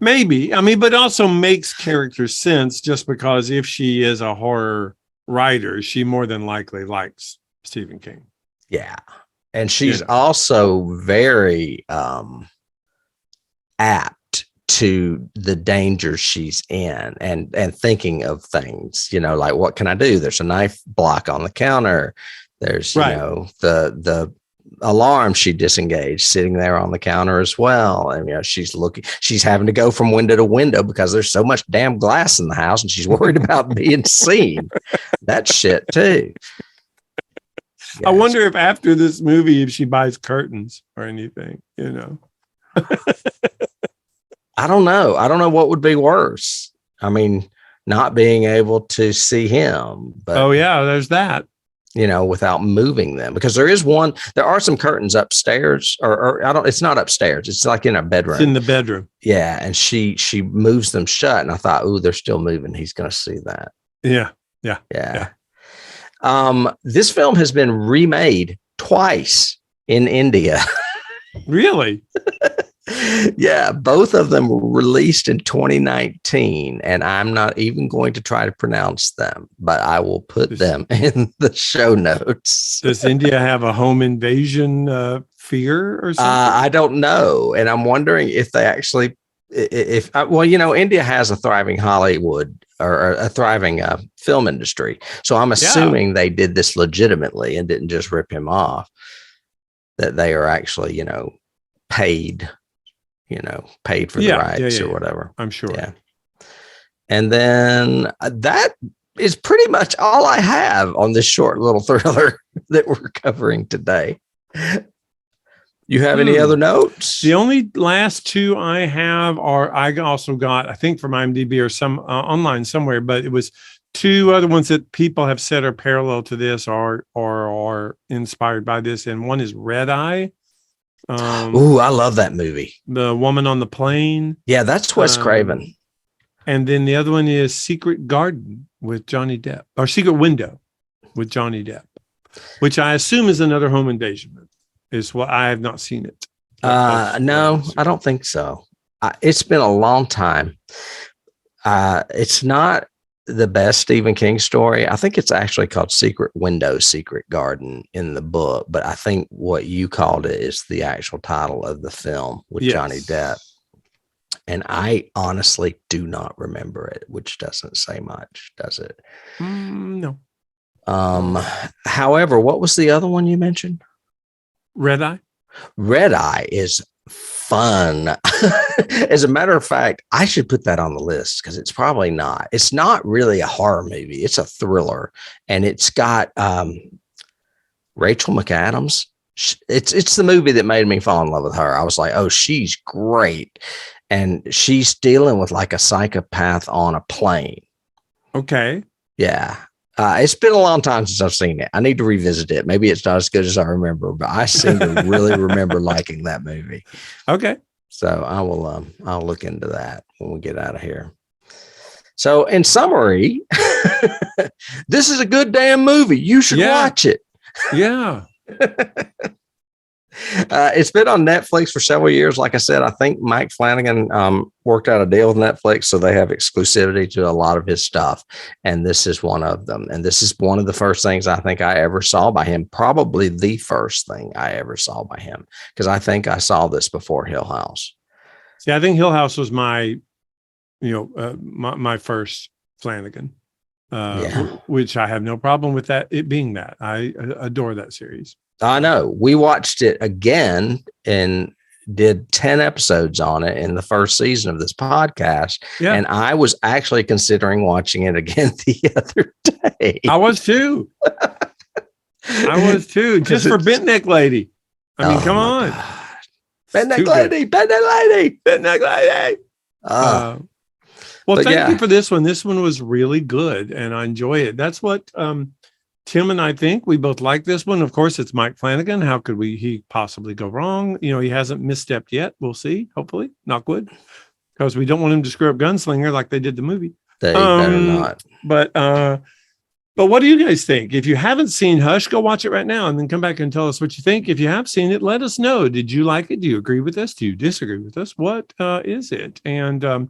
Maybe. I mean, but also makes character sense just because if she is a horror writer, she more than likely likes Stephen King. Yeah. And she's also very apt to the danger she's in and thinking of things, like what can I do? There's a knife block on the counter. There's, the alarm she disengaged sitting there on the counter as well. And she's having to go from window to window because there's so much damn glass in the house and she's worried about being seen. That shit too. Yes. I wonder if after this movie, if she buys curtains or anything, I don't know. I don't know what would be worse. I mean, not being able to see him, but there's that. Without moving them, because there are some curtains upstairs or it's not upstairs. It's like in a bedroom. It's in the bedroom. Yeah. And she moves them shut. And I thought, they're still moving. He's going to see that. Yeah. This film has been remade twice in India. Really? Yeah, both of them were released in 2019, and I'm not even going to try to pronounce them, but I will put them in the show notes. Does India have a home invasion fear or something? I don't know, and I'm wondering if they actually, India has a thriving Hollywood or a thriving film industry, so I'm assuming they did this legitimately and didn't just rip him off. That they are actually, paid for the rights or whatever. I'm sure. Yeah. And then that is pretty much all I have on this short little thriller that we're covering today. You have any other notes? The only last two I have are, I also got, I think from IMDb or some online somewhere, but it was two other ones that people have said are parallel to this or inspired by this. And one is Red Eye. I love that movie. The Woman on the Plane. Yeah, that's Wes Craven. And then the other one is Secret Garden with Johnny Depp, or Secret Window with Johnny Depp, which I assume is another home invasion movie. Is what I have not seen it. No, I don't think so. It's been a long time. It's not the best Stephen King story. I think it's actually called Secret Window, Secret Garden in the book, but I think what you called it is the actual title of the film with Johnny Depp. And I honestly do not remember it, which doesn't say much, does it? No. However, what was the other one you mentioned? Red Eye. Red Eye is fun. As a matter of fact, I should put that on the list because it's probably not. It's not really a horror movie. It's a thriller, and it's got Rachel McAdams. It's the movie that made me fall in love with her. I was like, oh, she's great, and she's dealing with like a psychopath on a plane. Okay. Yeah. It's been a long time since I've seen it. I need to revisit it. Maybe it's not as good as I remember, but I seem to really remember liking that movie. Okay. So I will, I'll look into that when we get out of here. So in summary, this is a good damn movie. You should watch it. Yeah. It's been on Netflix for several years. Like I said, I think Mike Flanagan worked out a deal with Netflix, so they have exclusivity to a lot of his stuff. And this is one of them. And this is one of the first things I think I ever saw by him. Probably the first thing I ever saw by him, because I think I saw this before Hill House. See, I think Hill House was my, my first Flanagan, Yeah. which I have no problem with that. It being that I adore that series. I know. We watched it again and did 10 episodes on it in the first season of this podcast. Yeah. And I was actually considering watching it again the other day. I was too. Just for Bent Neck Lady. I mean, come on. Bent Neck Lady. Well, thank you for this one. This one was really good, and I enjoy it. That's what Tim and I think. We both like this one. Of course, it's Mike Flanagan. How could he possibly go wrong? You know, he hasn't misstepped yet. We'll see. Hopefully, knock wood, because we don't want him to screw up Gunslinger like they did the movie. They better not. But what do you guys think? If you haven't seen Hush, go watch it right now and then come back and tell us what you think. If you have seen it, let us know. Did you like it? Do you agree with us? Do you disagree with us? What is it? And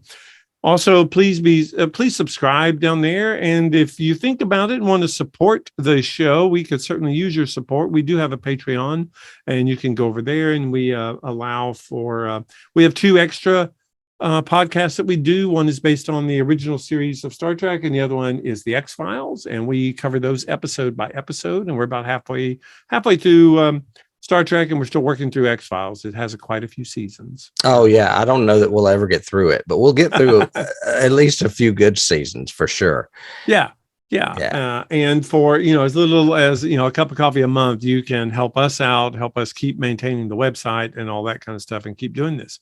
also, please subscribe down there. And if you think about it and want to support the show, we could certainly use your support. We do have a Patreon, and you can go over there, and we allow for we have 2 extra podcasts that we do. One is based on the original series of Star Trek, and the other one is the X-Files, and we cover those episode by episode. And we're about halfway through Star Trek, and we're still working through X-Files. It has quite a few seasons. Oh yeah, I don't know that we'll ever get through it, but we'll get through at least a few good seasons for sure. Yeah. And for as little as a cup of coffee a month, you can help us out, help us keep maintaining the website and all that kind of stuff, and keep doing this.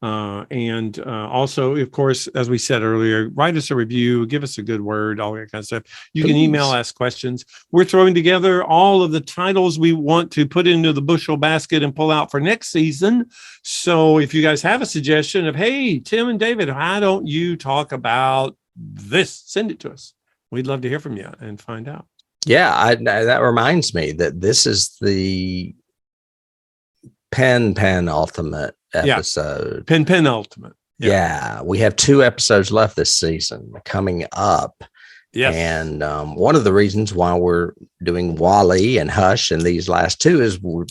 Also, of course, as we said earlier, write us a review, give us a good word, all that kind of stuff. You can email, ask questions. We're throwing together all of the titles we want to put into the bushel basket and pull out for next season. So if you guys have a suggestion of, hey, Tim and David, why don't you talk about this? Send it to us. We'd love to hear from you and find out. Yeah, that reminds me that this is the penultimate episode. Penultimate. Yeah, we have 2 episodes left this season coming up. Yes. And one of the reasons why we're doing Wally and Hush and these last 2 is we're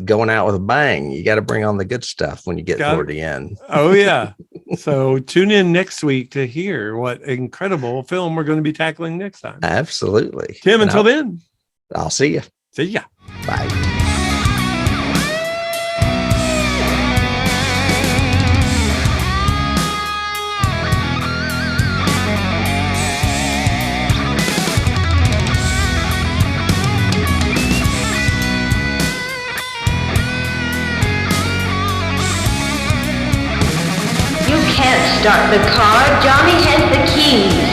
going out with a bang. You got to bring on the good stuff when you get toward the end. Oh, yeah. So tune in next week to hear what incredible film we're going to be tackling next time. Absolutely. Tim, until then. I'll see you. See ya. Bye. You can't start the car. Johnny has the keys.